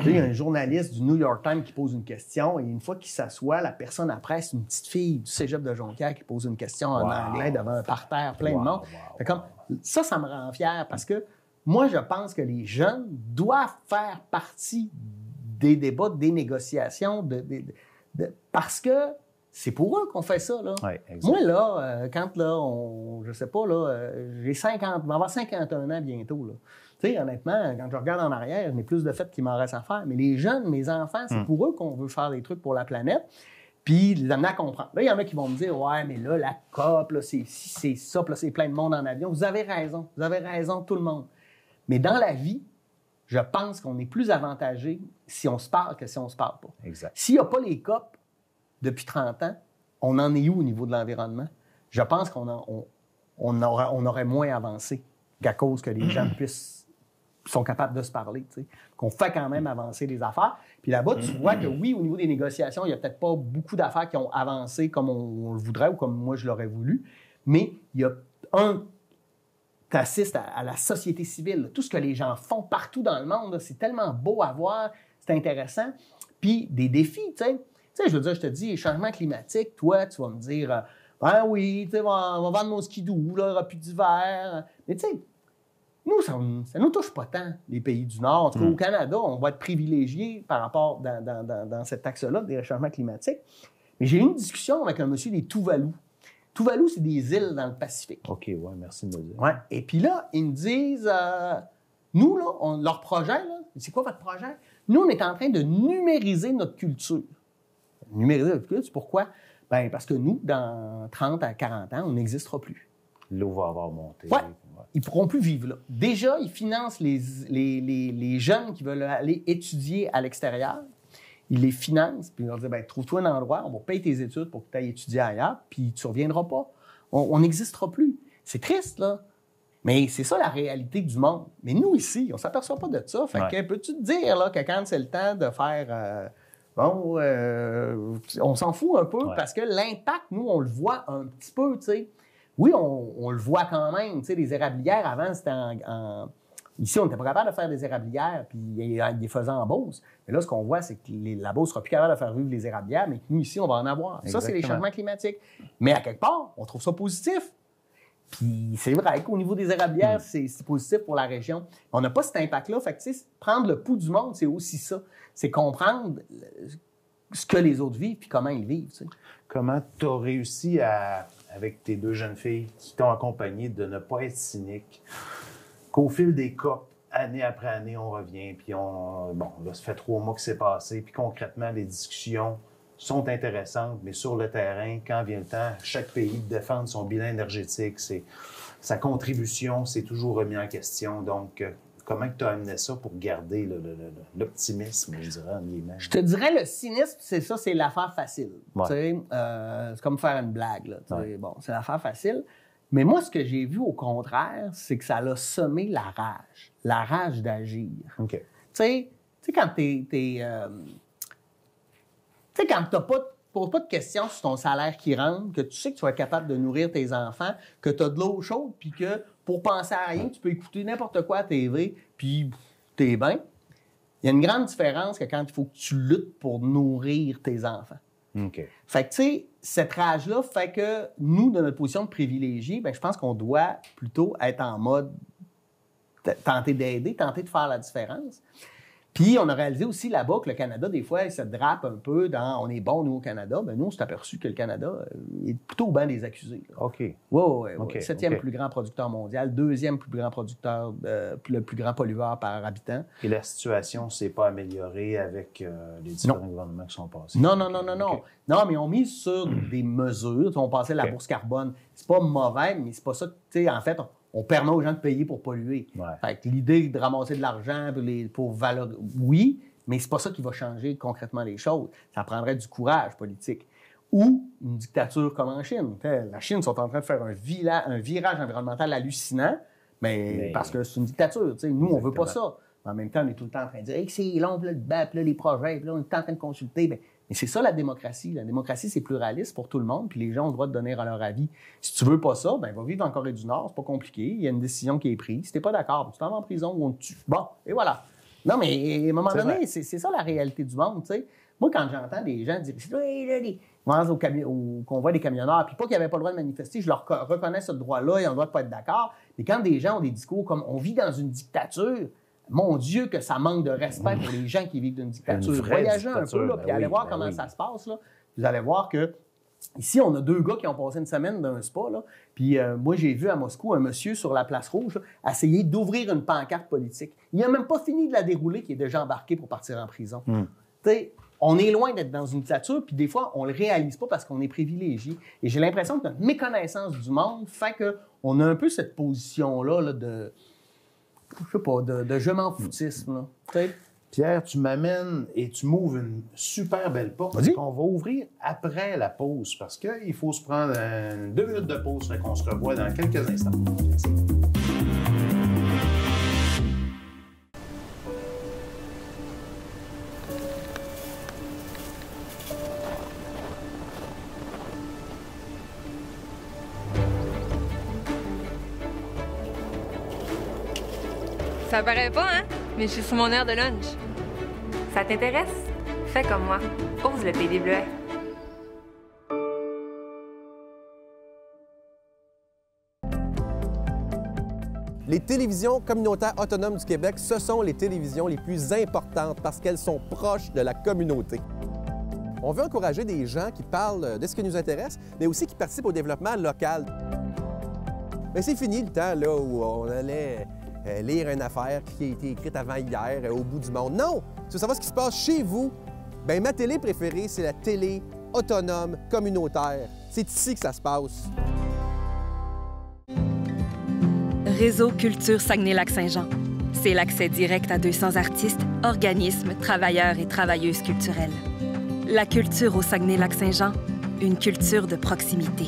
il y a un journaliste du New York Times qui pose une question. Et une fois qu'il s'assoit, la personne après, c'est une petite fille du cégep de Jonquière qui pose une question en anglais devant un parterre plein de monde. Fait comme, ça me rend fier parce que moi, je pense que les jeunes doivent faire partie des débats, des négociations, parce que c'est pour eux qu'on fait ça, là. Ouais, moi, là, quand, là, je sais pas, là, je vais avoir 51 ans bientôt, là. Tu sais, honnêtement, quand je regarde en arrière, je n'ai plus de fait qu'il m'en reste à faire. Mais les jeunes, mes enfants, c'est pour eux qu'on veut faire des trucs pour la planète, puis les amener à comprendre. Là, il y en a qui vont me dire « Ouais, mais là, la COP, là, c'est ça, puis là, c'est plein de monde en avion. » Vous avez raison, tout le monde. Mais dans la vie, je pense qu'on est plus avantagé si on se parle que si on se parle pas. Exact. S'il n'y a pas les COP depuis 30 ans, on en est où au niveau de l'environnement? Je pense qu'on aurait moins avancé qu'à cause que les gens sont capables de se parler, tu sais, qu'on fait quand même avancer les affaires. Puis là-bas, tu vois que oui, au niveau des négociations, il n'y a peut-être pas beaucoup d'affaires qui ont avancé comme on le voudrait ou comme moi je l'aurais voulu, mais il y a tu assistes à la société civile, là, tout ce que les gens font partout dans le monde, là, c'est tellement beau à voir, c'est intéressant. Puis des défis, tu sais. Tu sais, je veux dire, je te dis, changement climatique, toi, tu vas me dire, ben oui, tu sais, on va vendre nos skidoo, là, il n'y aura plus d'hiver. Mais tu sais, nous, ça ne nous touche pas tant, les pays du Nord. En tout cas, au Canada, on va être privilégiés par rapport dans cet axe-là des changements climatiques. Mais j'ai eu une discussion avec un monsieur des Tuvalu. Tuvalu, c'est des îles dans le Pacifique. OK, ouais, merci de me dire. Ouais. Et puis là, ils me disent, nous, là, leur projet, là, c'est quoi votre projet? Nous, on est en train de numériser notre culture. Numériser notre culture, pourquoi? Bien, parce que nous, dans 30 à 40 ans, on n'existera plus. L'eau va avoir monté. Ouais. Ils ne pourront plus vivre là. Déjà, ils financent les jeunes qui veulent aller étudier à l'extérieur. Ils les financent, puis ils leur disent bien, trouve-toi un endroit, on va payer tes études pour que tu ailles étudier ailleurs, puis tu ne reviendras pas. On n'existera plus. C'est triste, là. Mais c'est ça la réalité du monde. Mais nous, ici, on ne s'aperçoit pas de ça. Fait que peux-tu te dire là, que quand c'est le temps de faire... on s'en fout un peu parce que l'impact, nous, on le voit un petit peu, tu sais. Oui, on le voit quand même, tu sais, les érablières, avant, c'était Ici, on n'était pas capable de faire des érablières, puis ils les faisaient en Beauce. Mais là, ce qu'on voit, c'est que la Beauce ne sera plus capable de faire vivre les érablières, mais que nous, ici, on va en avoir. Exactement. Ça, c'est les changements climatiques. Mais à quelque part, on trouve ça positif. Puis c'est vrai qu'au niveau des érablières, c'est positif pour la région. On n'a pas cet impact-là. Fait que, tu sais, prendre le pouls du monde, c'est aussi ça. C'est comprendre ce que les autres vivent puis comment ils vivent, tu sais. Comment tu as réussi avec tes 2 jeunes filles qui t'ont accompagné de ne pas être cynique, qu'au fil des COP, année après année, on revient, puis là, ça fait 3 mois que c'est passé, puis concrètement, les discussions sont intéressantes, mais sur le terrain, quand vient le temps, chaque pays de défendre son bilan énergétique, sa contribution, c'est toujours remis en question. Donc, comment tu as amené ça pour garder l'optimisme, je dirais, en guillemets? Je te dirais, le cynisme, c'est ça, c'est l'affaire facile. C'est comme faire une blague. Là, bon, c'est l'affaire facile. Mais moi, ce que j'ai vu, au contraire, c'est que ça l'a semé la rage d'agir. OK. Tu sais, quand quand tu poses pas de questions sur ton salaire qui rentre, que tu sais que tu vas être capable de nourrir tes enfants, que tu as de l'eau chaude, puis que pour penser à rien, tu peux écouter n'importe quoi à la TV, puis t'es bien. Il y a une grande différence que quand il faut que tu luttes pour nourrir tes enfants. OK. Fait que, tu sais, cette rage-là fait que nous, de notre position de privilégié, bien, je pense qu'on doit plutôt être en mode tenter d'aider, tenter de faire la différence. Puis, on a réalisé aussi là-bas que le Canada, des fois, il se drape un peu dans « on est bon, nous, au Canada ». Bien, nous, on s'est aperçu que le Canada est plutôt au banc des accusés. Là. OK. Oui. 7e plus grand producteur mondial, 2e plus grand producteur, le plus grand pollueur par habitant. Et la situation ne s'est pas améliorée avec les différents gouvernements qui sont passés? Non. Okay. Non, mais on mise sur des mesures. On passait la bourse carbone. C'est pas mauvais, mais c'est pas ça. Tu sais, en fait, on permet aux gens de payer pour polluer. Fait que l'idée de ramasser de l'argent pour valoriser, oui, mais c'est pas ça qui va changer concrètement les choses. Ça prendrait du courage politique. Ou une dictature comme en Chine. La Chine sont en train de faire un virage environnemental hallucinant, mais parce que c'est une dictature. Nous, on veut pas ça. En même temps, on est tout le temps en train de dire hey, c'est long, puis là, les projets, puis là, on est tout le temps en train de consulter. Mais c'est ça, la démocratie. La démocratie, c'est pluraliste pour tout le monde, puis les gens ont le droit de donner leur avis. Si tu veux pas ça, ben va vivre en Corée du Nord, c'est pas compliqué. Il y a une décision qui est prise. Si t'es pas d'accord, tu t'en vas en prison ou on te tue. Bon, et voilà. Non, mais à un moment donné, c'est ça la réalité du monde, tu sais. Moi, quand j'entends des gens dire au convoi des camionneurs, puis pas qu'ils n'avaient pas le droit de manifester, je leur reconnais ce droit-là, ils ont le droit de pas être d'accord. Mais quand des gens ont des discours comme on vit dans une dictature, mon Dieu, que ça manque de respect pour les gens qui vivent d'une dictature. Voyagez un peu, là, puis allez voir comment ça se passe. Là. Vous allez voir que ici, on a 2 gars qui ont passé une semaine dans un spa. Là, puis moi, j'ai vu à Moscou un monsieur sur la place Rouge là, essayer d'ouvrir une pancarte politique. Il n'a même pas fini de la dérouler, qui est déjà embarqué pour partir en prison. Tu sais, on est loin d'être dans une dictature, puis des fois, on ne le réalise pas parce qu'on est privilégié. Et j'ai l'impression que notre méconnaissance du monde fait qu'on a un peu cette position-là là, de... Je sais pas, de je m'en foutisme. Là. Pierre, tu m'amènes et tu m'ouvres une super belle porte qu'on va ouvrir après la pause parce qu'il faut se prendre 2 minutes de pause, fait qu'on se revoit dans quelques instants. Merci. Ça paraît pas, hein? Mais je suis sur mon heure de lunch. Ça t'intéresse? Fais comme moi. Ose le pays des Bleuets. Les télévisions communautaires autonomes du Québec, ce sont les télévisions les plus importantes parce qu'elles sont proches de la communauté. On veut encourager des gens qui parlent de ce qui nous intéresse, mais aussi qui participent au développement local. Mais c'est fini le temps là, où on allait lire une affaire qui a été écrite avant hier au bout du monde. Non! Si tu veux savoir ce qui se passe chez vous, bien, ma télé préférée, c'est la télé autonome, communautaire. C'est ici que ça se passe. Réseau Culture Saguenay-Lac-Saint-Jean. C'est l'accès direct à 200 artistes, organismes, travailleurs et travailleuses culturelles. La culture au Saguenay-Lac-Saint-Jean, une culture de proximité.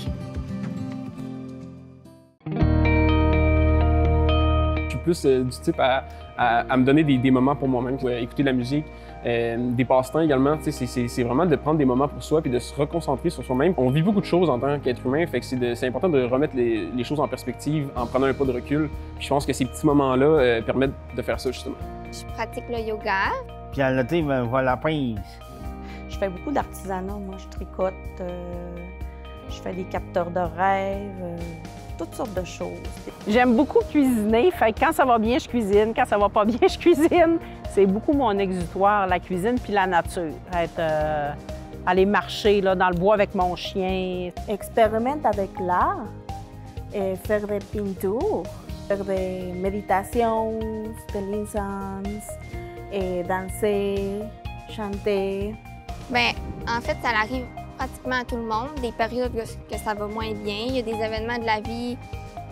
Je suis plus du type à me donner des moments pour moi-même, écouter de la musique, des passe-temps également. C'est vraiment de prendre des moments pour soi puis de se reconcentrer sur soi-même. On vit beaucoup de choses en tant qu'être humain, fait que c'est important de remettre les choses en perspective en prenant un pas de recul. Puis je pense que ces petits moments-là permettent de faire ça, justement. Je pratique le yoga. Puis à l'été, ben, voilà la prise. Je fais beaucoup d'artisanat. Moi, je tricote, je fais des capteurs de rêve, toutes sortes de choses. J'aime beaucoup cuisiner. Fait que quand ça va bien, je cuisine. Quand ça va pas bien, je cuisine. C'est beaucoup mon exutoire, la cuisine puis la nature. Aller marcher là, dans le bois avec mon chien. Expérimente avec l'art, faire des peintures, faire des méditations, de l'incense, et danser, chanter. Bien, en fait, ça arrive pratiquement à tout le monde. Des périodes que ça va moins bien. Il y a des événements de la vie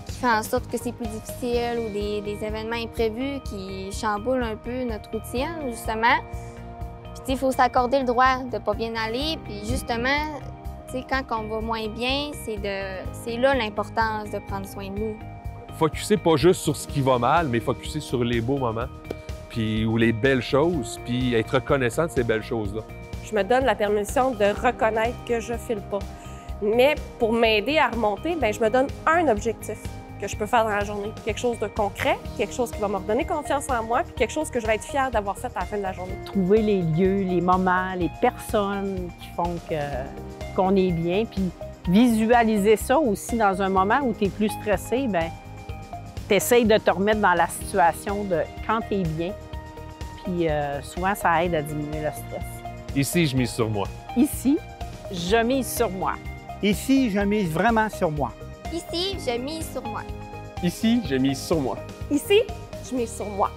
qui font en sorte que c'est plus difficile ou des événements imprévus qui chamboulent un peu notre routine, justement. Puis, il faut s'accorder le droit de pas bien aller. Puis, justement, quand on va moins bien, c'est là l'importance de prendre soin de nous. Focusser pas juste sur ce qui va mal, mais focusser sur les beaux moments, puis ou les belles choses, puis être reconnaissant de ces belles choses-là. Je me donne la permission de reconnaître que je file pas. Mais pour m'aider à remonter, bien, je me donne un objectif que je peux faire dans la journée. Quelque chose de concret, quelque chose qui va me redonner confiance en moi, puis quelque chose que je vais être fière d'avoir fait à la fin de la journée. Trouver les lieux, les moments, les personnes qui font qu'on est bien, puis visualiser ça aussi dans un moment où tu es plus stressé, bien, tu essayes de te remettre dans la situation de quand tu es bien. Puis souvent, ça aide à diminuer le stress. Ici, je mise sur moi. Ici, je mise sur moi. Ici, je mise vraiment sur moi. Ici, je mise sur moi. Ici, je mise sur moi. Ici, je mise sur moi.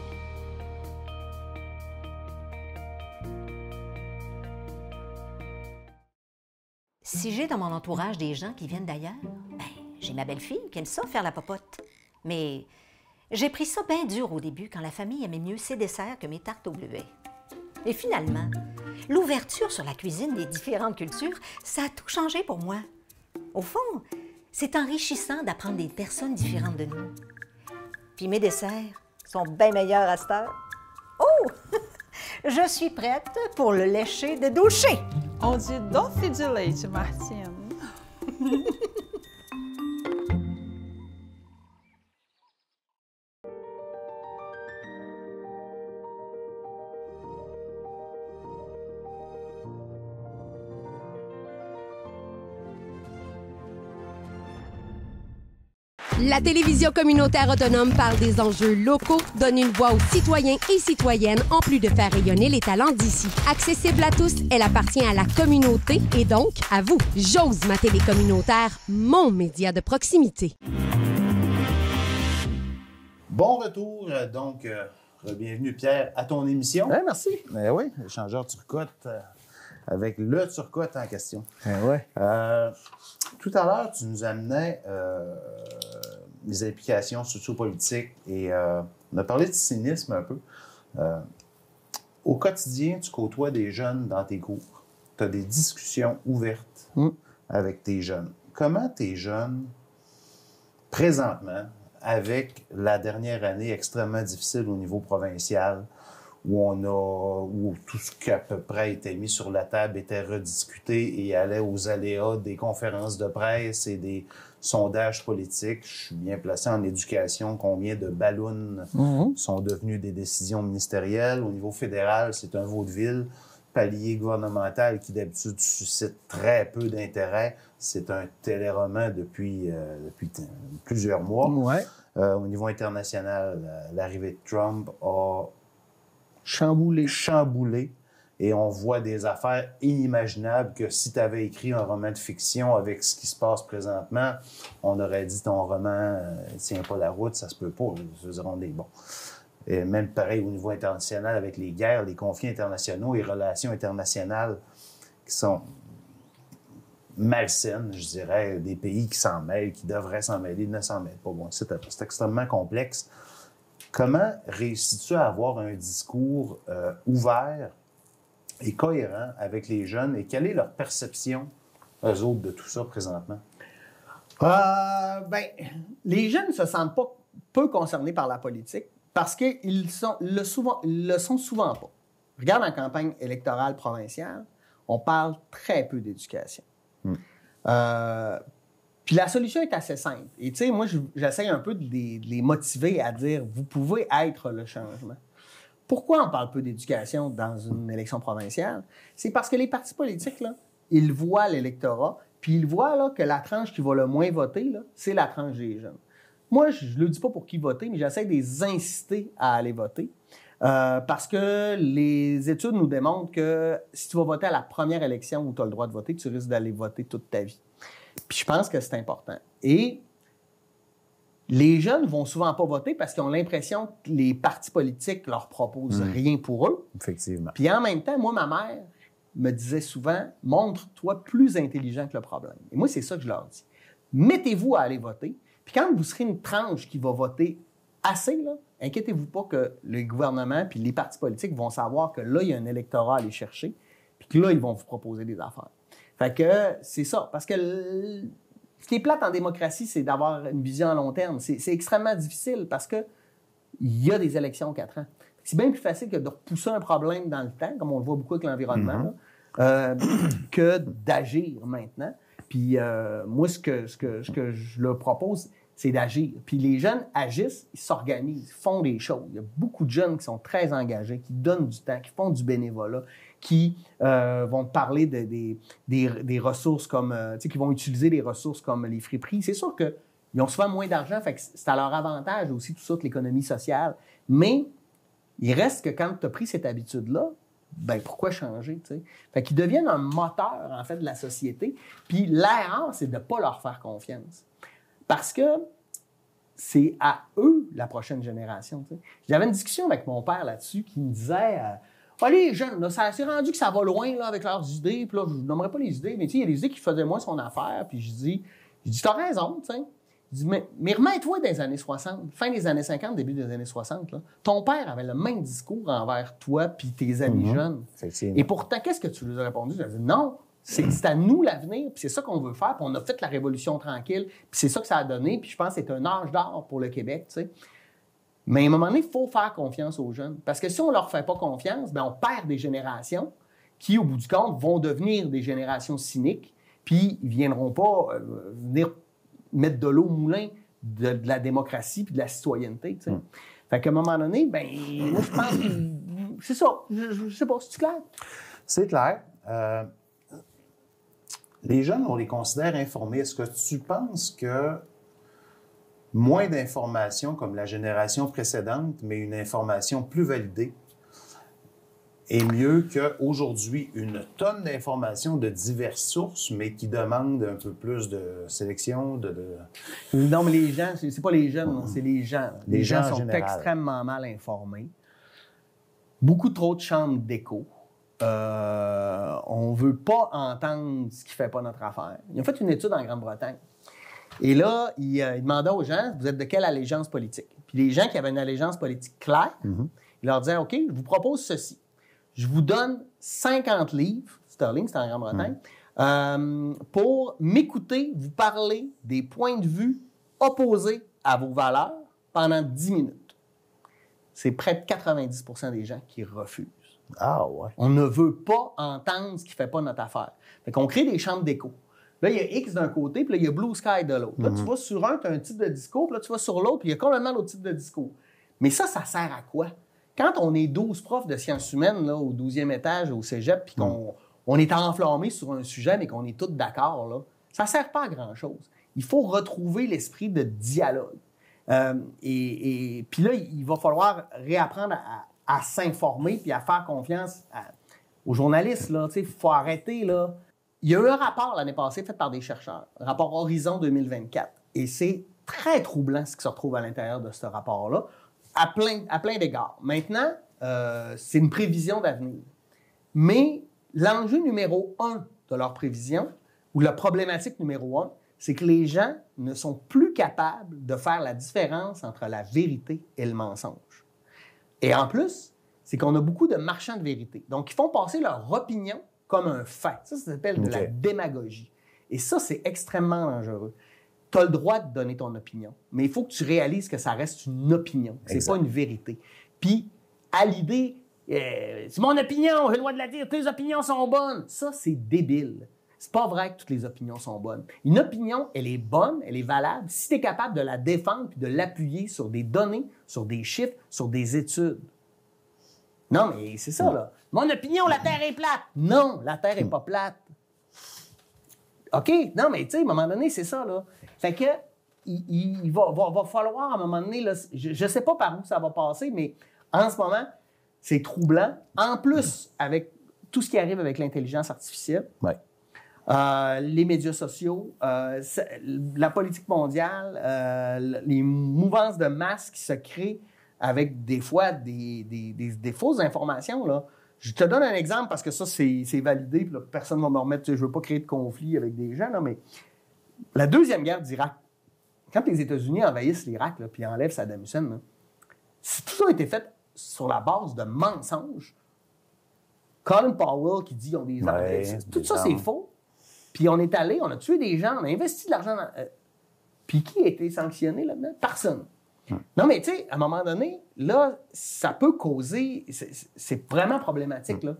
Si j'ai dans mon entourage des gens qui viennent d'ailleurs, ben, j'ai ma belle-fille qui aime ça faire la popote. Mais j'ai pris ça bien dur au début quand la famille aimait mieux ses desserts que mes tartes au bleuet. Et finalement, l'ouverture sur la cuisine des différentes cultures, ça a tout changé pour moi. Au fond, c'est enrichissant d'apprendre des personnes différentes de nous. Puis mes desserts sont bien meilleurs à cette heure. Oh! Je suis prête pour le lécher de doucher. On dit doce de leite, Martine. La télévision communautaire autonome parle des enjeux locaux, donne une voix aux citoyens et citoyennes en plus de faire rayonner les talents d'ici. Accessible à tous, elle appartient à la communauté et donc à vous. J'ose ma télé communautaire, mon média de proximité. Bon retour, donc, bienvenue Pierre à ton émission. Ouais, merci. Oui, échangeur Turcotte avec le Turcotte en question. Ouais. Tout à l'heure, tu nous amenais les implications sociopolitiques et on a parlé de cynisme un peu. Au quotidien, tu côtoies des jeunes dans tes cours. Tu as des discussions ouvertes avec tes jeunes. Comment tes jeunes, présentement, avec la dernière année extrêmement difficile au niveau provincial, où tout ce qui à peu près était mis sur la table était rediscuté et allait aux aléas des conférences de presse et des sondages politiques. Je suis bien placé en éducation. Combien de ballons sont devenus des décisions ministérielles? Au niveau fédéral, c'est un vaudeville. Palier gouvernemental qui d'habitude suscite très peu d'intérêt. C'est un téléroman depuis plusieurs mois. Ouais. Au niveau international, l'arrivée de Trump a chamboulé. Et on voit des affaires inimaginables que si tu avais écrit un roman de fiction avec ce qui se passe présentement, on aurait dit ton roman ne tient pas la route, ça se peut pas. Je veux dire, on est bon. Et même pareil au niveau international avec les guerres, les conflits internationaux et relations internationales qui sont malsaine, je dirais, des pays qui s'en mêlent, qui devraient s'en mêler, ne s'en mêlent pas. Bon, c'est extrêmement complexe. Comment réussis-tu à avoir un discours ouvert et cohérent avec les jeunes et quelle est leur perception, eux autres, de tout ça présentement? Les jeunes ne se sentent pas peu concernés par la politique parce qu'ils le sont souvent pas. Regarde la campagne électorale provinciale, on parle très peu d'éducation. Puis la solution est assez simple. Et tu sais, moi, j'essaie un peu de les motiver à dire, vous pouvez être le changement. Pourquoi on parle peu d'éducation dans une élection provinciale? C'est parce que les partis politiques, là, ils voient l'électorat, puis ils voient là, que la tranche qui va le moins voter, là, c'est la tranche des jeunes. Moi, je ne le dis pas pour qui voter, mais j'essaie de les inciter à aller voter. Parce que les études nous démontrent que si tu vas voter à la première élection où tu as le droit de voter, tu risques d'aller voter toute ta vie. Puis je pense que c'est important. Et les jeunes ne vont souvent pas voter parce qu'ils ont l'impression que les partis politiques leur proposent rien pour eux. Effectivement. Puis en même temps, moi, ma mère me disait souvent, montre-toi plus intelligent que le problème. Et moi, c'est ça que je leur dis. Mettez-vous à aller voter. Puis quand vous serez une tranche qui va voter assez, là, inquiétez-vous pas que le gouvernement puis les partis politiques vont savoir que là, il y a un électorat à aller chercher, puis que là, ils vont vous proposer des affaires. Fait que c'est ça. Parce que ce qui est plate en démocratie, c'est d'avoir une vision à long terme. C'est extrêmement difficile parce qu'il y a des élections 4 ans. C'est bien plus facile que de repousser un problème dans le temps, comme on le voit beaucoup avec l'environnement, que d'agir maintenant. Puis moi, ce que je leur propose, c'est d'agir. Puis les jeunes agissent, ils s'organisent, font des choses. Il y a beaucoup de jeunes qui sont très engagés, qui donnent du temps, qui font du bénévolat, qui vont te parler des ressources comme... tu sais, qui vont utiliser des ressources comme les friperies. C'est sûr qu'ils ont souvent moins d'argent, fait que c'est à leur avantage aussi, tout ça, de l'économie sociale. Mais il reste que quand tu as pris cette habitude-là, ben pourquoi changer, tu sais? Fait qu'ils deviennent un moteur, en fait, de la société. Puis l'erreur, c'est de ne pas leur faire confiance. Parce que c'est à eux la prochaine génération. Tu sais. J'avais une discussion avec mon père là-dessus qui me disait les jeunes, là, ça s'est rendu que ça va loin là, avec leurs idées. Puis là, je ne nommerai pas les idées, mais tu sais, il y a des idées qui faisaient moins son affaire. Puis je dis t'as raison, tu sais. Je dis, mais remets-toi des années 60, fin des années 50, début des années 60. Là. Ton père avait le même discours envers toi puis tes amis jeunes. Et pourtant, qu'est-ce que tu lui as répondu? Tu as dit non. C'est à nous l'avenir, puis c'est ça qu'on veut faire, puis on a fait la Révolution tranquille, puis c'est ça que ça a donné, puis je pense que c'est un âge d'or pour le Québec, tu sais. Mais à un moment donné, il faut faire confiance aux jeunes, parce que si on leur fait pas confiance, bien, on perd des générations qui, au bout du compte, vont devenir des générations cyniques, puis ils viendront pas venir mettre de l'eau au moulin de la démocratie puis de la citoyenneté, tu sais. Fait qu'à un moment donné, ben moi, je pense que c'est ça. Je sais pas, c'est clair? C'est clair. Les jeunes, on les considère informés. Est-ce que tu penses que moins d'informations comme la génération précédente, mais une information plus validée, est mieux qu'aujourd'hui une tonne d'informations de diverses sources, mais qui demandent un peu plus de sélection, Non, mais les gens, c'est pas les jeunes, c'est les gens. Les gens sont extrêmement mal informés. Beaucoup trop de chambres d'écho. On ne veut pas entendre ce qui ne fait pas notre affaire. Ils ont fait une étude en Grande-Bretagne. Et là, ils demandaient aux gens, vous êtes de quelle allégeance politique? Puis les gens qui avaient une allégeance politique claire, ils leur disaient, OK, je vous propose ceci. Je vous donne 50 livres, sterling, c'est en Grande-Bretagne, pour m'écouter, vous parler des points de vue opposés à vos valeurs pendant 10 minutes. C'est près de 90% des gens qui refusent. Ah ouais. On ne veut pas entendre ce qui ne fait pas notre affaire. Fait qu'on crée des chambres d'écho. Là, il y a X d'un côté, puis là, il y a Blue Sky de l'autre. Là, tu vas sur un, tu as un type de discours, puis là, tu vas sur l'autre, puis il y a complètement l'autre type de discours. Mais ça sert à quoi? Quand on est 12 profs de sciences humaines là, au 12e étage, au cégep, puis qu'on est enflammé sur un sujet, mais qu'on est tous d'accord, là, ça ne sert pas à grand-chose. Il faut retrouver l'esprit de dialogue. Et puis là, il va falloir réapprendre à s'informer puis à faire confiance aux journalistes. Il faut arrêter. Là. Il y a eu un rapport l'année passée fait par des chercheurs, un rapport Horizon 2024. Et c'est très troublant ce qui se retrouve à l'intérieur de ce rapport-là, à plein d'égards. Maintenant, c'est une prévision d'avenir. Mais l'enjeu numéro 1 de leur prévision, ou la problématique numéro 1, c'est que les gens ne sont plus capables de faire la différence entre la vérité et le mensonge. Et en plus, c'est qu'on a beaucoup de marchands de vérité. Donc, ils font passer leur opinion comme un fait. Ça s'appelle de la démagogie. Et ça, c'est extrêmement dangereux. Tu as le droit de donner ton opinion, mais il faut que tu réalises que ça reste une opinion. C'est pas une vérité. Puis, à l'idée, c'est mon opinion, j'ai le droit de la dire, tes opinions sont bonnes. Ça, c'est débile. C'est pas vrai que toutes les opinions sont bonnes. Une opinion, elle est bonne, elle est valable si tu es capable de la défendre puis de l'appuyer sur des données, sur des chiffres, sur des études. Non, mais c'est ça, là. Mon opinion, la Terre est plate. Non, la Terre est pas plate. OK? Non, mais tu sais, à un moment donné, c'est ça, là. Fait que, il va falloir, à un moment donné, là, je ne sais pas par où ça va passer, mais en ce moment, c'est troublant. En plus, avec tout ce qui arrive avec l'intelligence artificielle, les médias sociaux, la politique mondiale, les mouvances de masse qui se créent avec des fois des fausses informations, là. Je te donne un exemple parce que ça, c'est validé, puis là, personne ne va me remettre, je ne veux pas créer de conflit avec des gens, là, mais la Deuxième Guerre d'Irak, quand les États-Unis envahissent l'Irak, puis enlèvent Saddam Hussein, là, tout ça a été fait sur la base de mensonges. Colin Powell qui dit qu'ils ont des armes, tout ça, c'est faux. Puis on est allé, on a tué des gens, on a investi de l'argent dans... Puis qui a été sanctionné là-dedans? Personne. Non, mais tu sais, à un moment donné, là, ça peut causer... C'est vraiment problématique, là.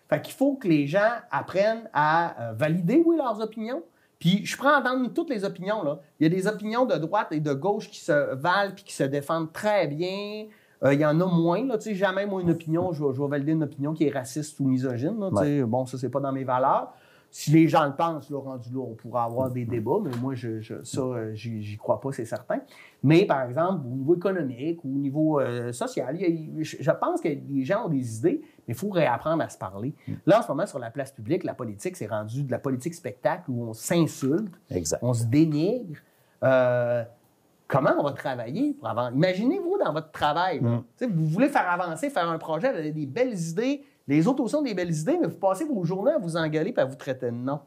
Fait qu'il faut que les gens apprennent à valider, oui, leurs opinions. Puis je prends à entendre toutes les opinions, là. Il y a des opinions de droite et de gauche qui se valent puis qui se défendent très bien. Il y en a moins, là. Tu sais, jamais, moi, une opinion, je vais valider une opinion qui est raciste ou misogyne, là. Tu sais, bon, ça, c'est pas dans mes valeurs. Si les gens le pensent, là, rendu là, on pourra avoir des débats, mais moi, j'y crois pas, c'est certain. Mais, par exemple, au niveau économique ou au niveau social, je pense que les gens ont des idées, mais il faut réapprendre à se parler. Là, en ce moment, sur la place publique, la politique, c'est rendu de la politique spectacle où on s'insulte, on se dénigre. Comment on va travailler pour avancer? Imaginez-vous dans votre travail, vous voulez faire avancer, faire un projet, vous avez des belles idées. Les autres aussi ont des belles idées, mais vous passez vos journées à vous engueuler et à vous traiter de non.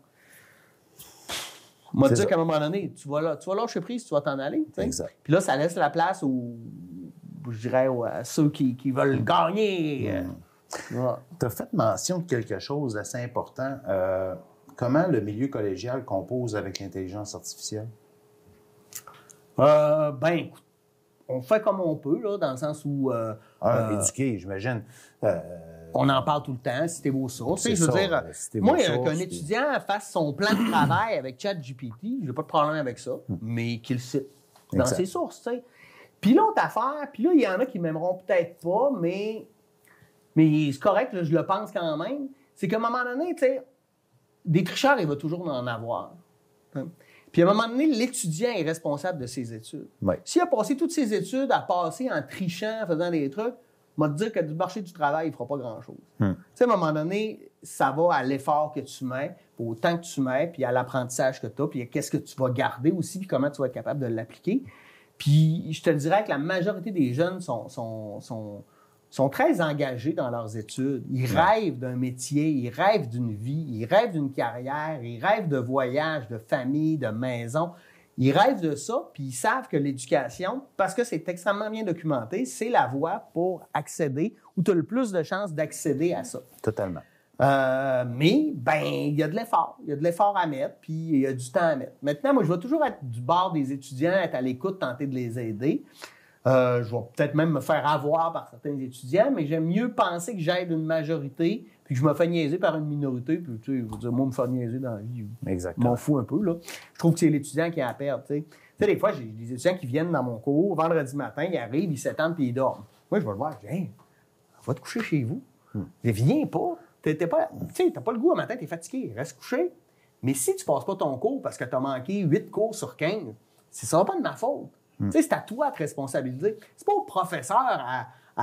Moi, dire qu'à un moment donné, tu vas lâcher prise, tu vas t'en aller. Exact. Puis là, ça laisse la place je dirais, à ceux qui veulent gagner. Tu as fait mention de quelque chose d'assez important. Comment le milieu collégial compose avec l'intelligence artificielle? Écoute, on fait comme on peut, là, dans le sens où... éduquer, j'imagine. On en parle tout le temps, citez vos sources. Je veux dire, moi, qu'un étudiant fasse son plan de travail avec ChatGPT, j'ai pas de problème avec ça, mais qu'il cite dans ses sources, tu sais. Puis l'autre affaire, puis là, il y en a qui m'aimeront peut-être pas, mais c'est correct, là, je le pense quand même, c'est qu'à un moment donné, tu sais, des tricheurs, il va toujours en avoir. Puis à un moment donné, l'étudiant est responsable de ses études. S'il a passé toutes ses études à passer en trichant, en faisant des trucs, on va te dire que du marché du travail, il ne fera pas grand-chose. Tu sais, à un moment donné, ça va à l'effort que tu mets, au temps que tu mets, puis à l'apprentissage que tu as, puis à qu'est-ce que tu vas garder aussi, puis comment tu vas être capable de l'appliquer. Puis je te dirais que la majorité des jeunes sont très engagés dans leurs études. Ils rêvent d'un métier, ils rêvent d'une vie, ils rêvent d'une carrière, ils rêvent de voyages, de famille, de maison. Ils rêvent de ça, puis ils savent que l'éducation, parce que c'est extrêmement bien documenté, c'est la voie pour accéder, où tu as le plus de chances d'accéder à ça. Totalement. Mais, il y a de l'effort. Il y a de l'effort à mettre, puis il y a du temps à mettre. Maintenant, moi, je vais toujours être du bord des étudiants, être à l'écoute, tenter de les aider. Je vais peut-être même me faire avoir par certains étudiants, mais j'aime mieux penser que j'aide une majorité puis que je me fais niaiser par une minorité. Puis, tu sais, je veux dire, moi, me faire niaiser dans la vie, je m'en fous un peu, là. Je trouve que c'est l'étudiant qui a à perdre, tu sais. Tu sais, des fois, j'ai des étudiants qui viennent dans mon cours, vendredi matin, ils arrivent, ils s'étendent puis ils dorment. Moi, je vais le voir, je dis, hey, va te coucher chez vous. Je dis, viens pas. Tu sais, t'as pas le goût, un matin, t'es fatigué, reste couché. Mais si tu passes pas ton cours parce que t'as manqué 8 cours sur 15, ça sera pas de ma faute. Tu sais, c'est à toi de te responsabiliser. C'est pas au professeur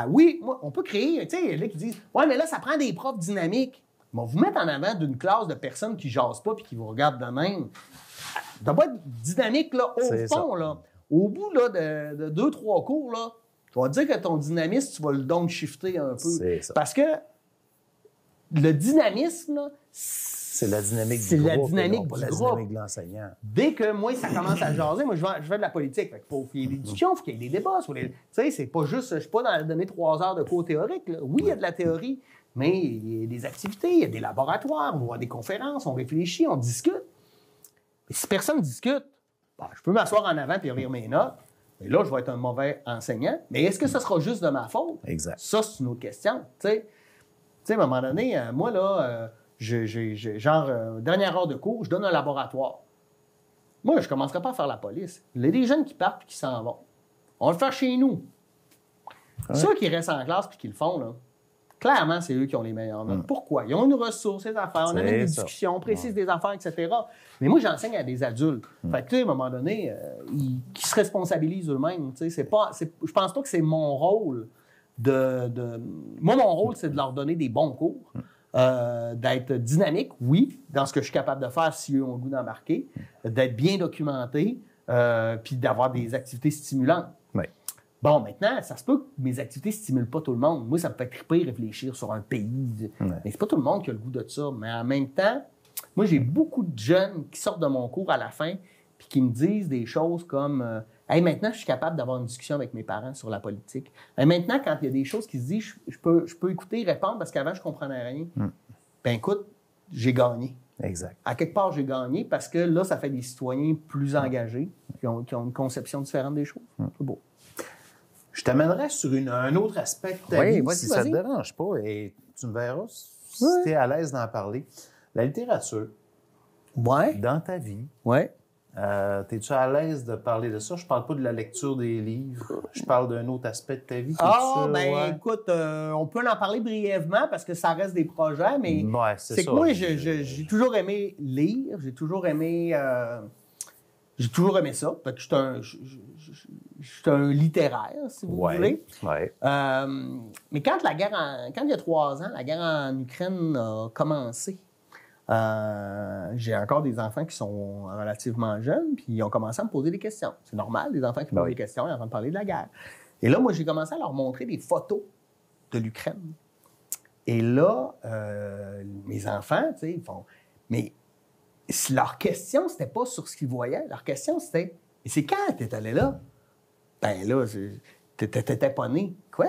oui, moi, on peut créer, tu sais, il y en a qui disent, ouais, mais là, ça prend des profs dynamiques. Bon, vous mettre en avant d'une classe de personnes qui jasent pas puis qui vous regardent de même. T'as pas de dynamique, là, au fond, là. Au bout, là, de 2-3 cours, là, tu vas te dire que ton dynamisme, tu vas le downshifter un peu. Parce que le dynamisme, là, c'est la dynamique c'est du la groupe, dynamique et non pas du la groupe. dynamique de l'enseignant. Dès que moi, ça commence à jaser, moi, je fais de la politique. Fait qu'il faut qu'il y ait des discussions, il faut qu'il y ait des débats. Tu sais, c'est pas juste, je suis pas dans la donner 3 heures de cours théorique. Là. Oui, il y a de la théorie, mais il y a des activités, il y a des laboratoires, on voit des conférences, on réfléchit, on discute. Mais si personne ne discute, je peux m'asseoir en avant et lire mes notes. Mais là, je vais être un mauvais enseignant. Mais est-ce que ce sera juste de ma faute? Exact. Ça, c'est une autre question. Tu sais, à un moment donné, moi, là, dernière heure de cours, je donne un laboratoire. Moi, je ne commencerai pas à faire la police. Il y a des jeunes qui partent et qui s'en vont. On va le faire chez nous. Ouais. Ceux qui restent en classe et qui le font, là, clairement, c'est eux qui ont les meilleures notes. Pourquoi? Ils ont une ressource, des affaires, on amène des discussions, on précise des affaires, etc. Mais moi, j'enseigne à des adultes. Fait que, à un moment donné, qui se responsabilisent eux-mêmes. Je pense pas que c'est mon rôle Moi, mon rôle, c'est de leur donner des bons cours, d'être dynamique, oui, dans ce que je suis capable de faire si eux ont le goût d'embarquer, d'être bien documenté, puis d'avoir des activités stimulantes. Ouais. Bon, maintenant, ça se peut que mes activités ne stimulent pas tout le monde. Moi, ça me fait triper réfléchir sur un pays. Ouais. Mais c'est pas tout le monde qui a le goût de ça. Mais en même temps, moi, j'ai beaucoup de jeunes qui sortent de mon cours à la fin puis qui me disent des choses comme hey, maintenant, je suis capable d'avoir une discussion avec mes parents sur la politique. Et maintenant, quand il y a des choses qui se disent, je peux écouter et répondre parce qu'avant, je ne comprenais rien. Ben écoute, j'ai gagné. Exact. À quelque part, j'ai gagné parce que là, ça fait des citoyens plus engagés qui ont une conception différente des choses. C'est beau. Je t'amènerais sur un autre aspect de ta vie, si ça ne te dérange pas, et tu me verras si tu es à l'aise d'en parler. La littérature. Ouais. Dans ta vie. Ouais. Es-tu à l'aise de parler de ça? Je parle pas de la lecture des livres. Je parle d'un autre aspect de ta vie. Écoute, on peut en parler brièvement parce que ça reste des projets, mais c'est que moi, j'ai toujours aimé lire. J'ai toujours aimé ça. Fait que je suis un littéraire, si vous voulez. Ouais. Mais quand il y a 3 ans, la guerre en Ukraine a commencé, j'ai encore des enfants qui sont relativement jeunes, puis ils ont commencé à me poser des questions. C'est normal, des enfants qui posent des questions avant de parler de la guerre. Et là, moi, j'ai commencé à leur montrer des photos de l'Ukraine. Et là, mes enfants, tu sais, ils font... Mais leur question, c'était pas sur ce qu'ils voyaient. Leur question, c'était « Mais c'est quand t'es allé là? » Ben là, t'étais pas né. Quoi?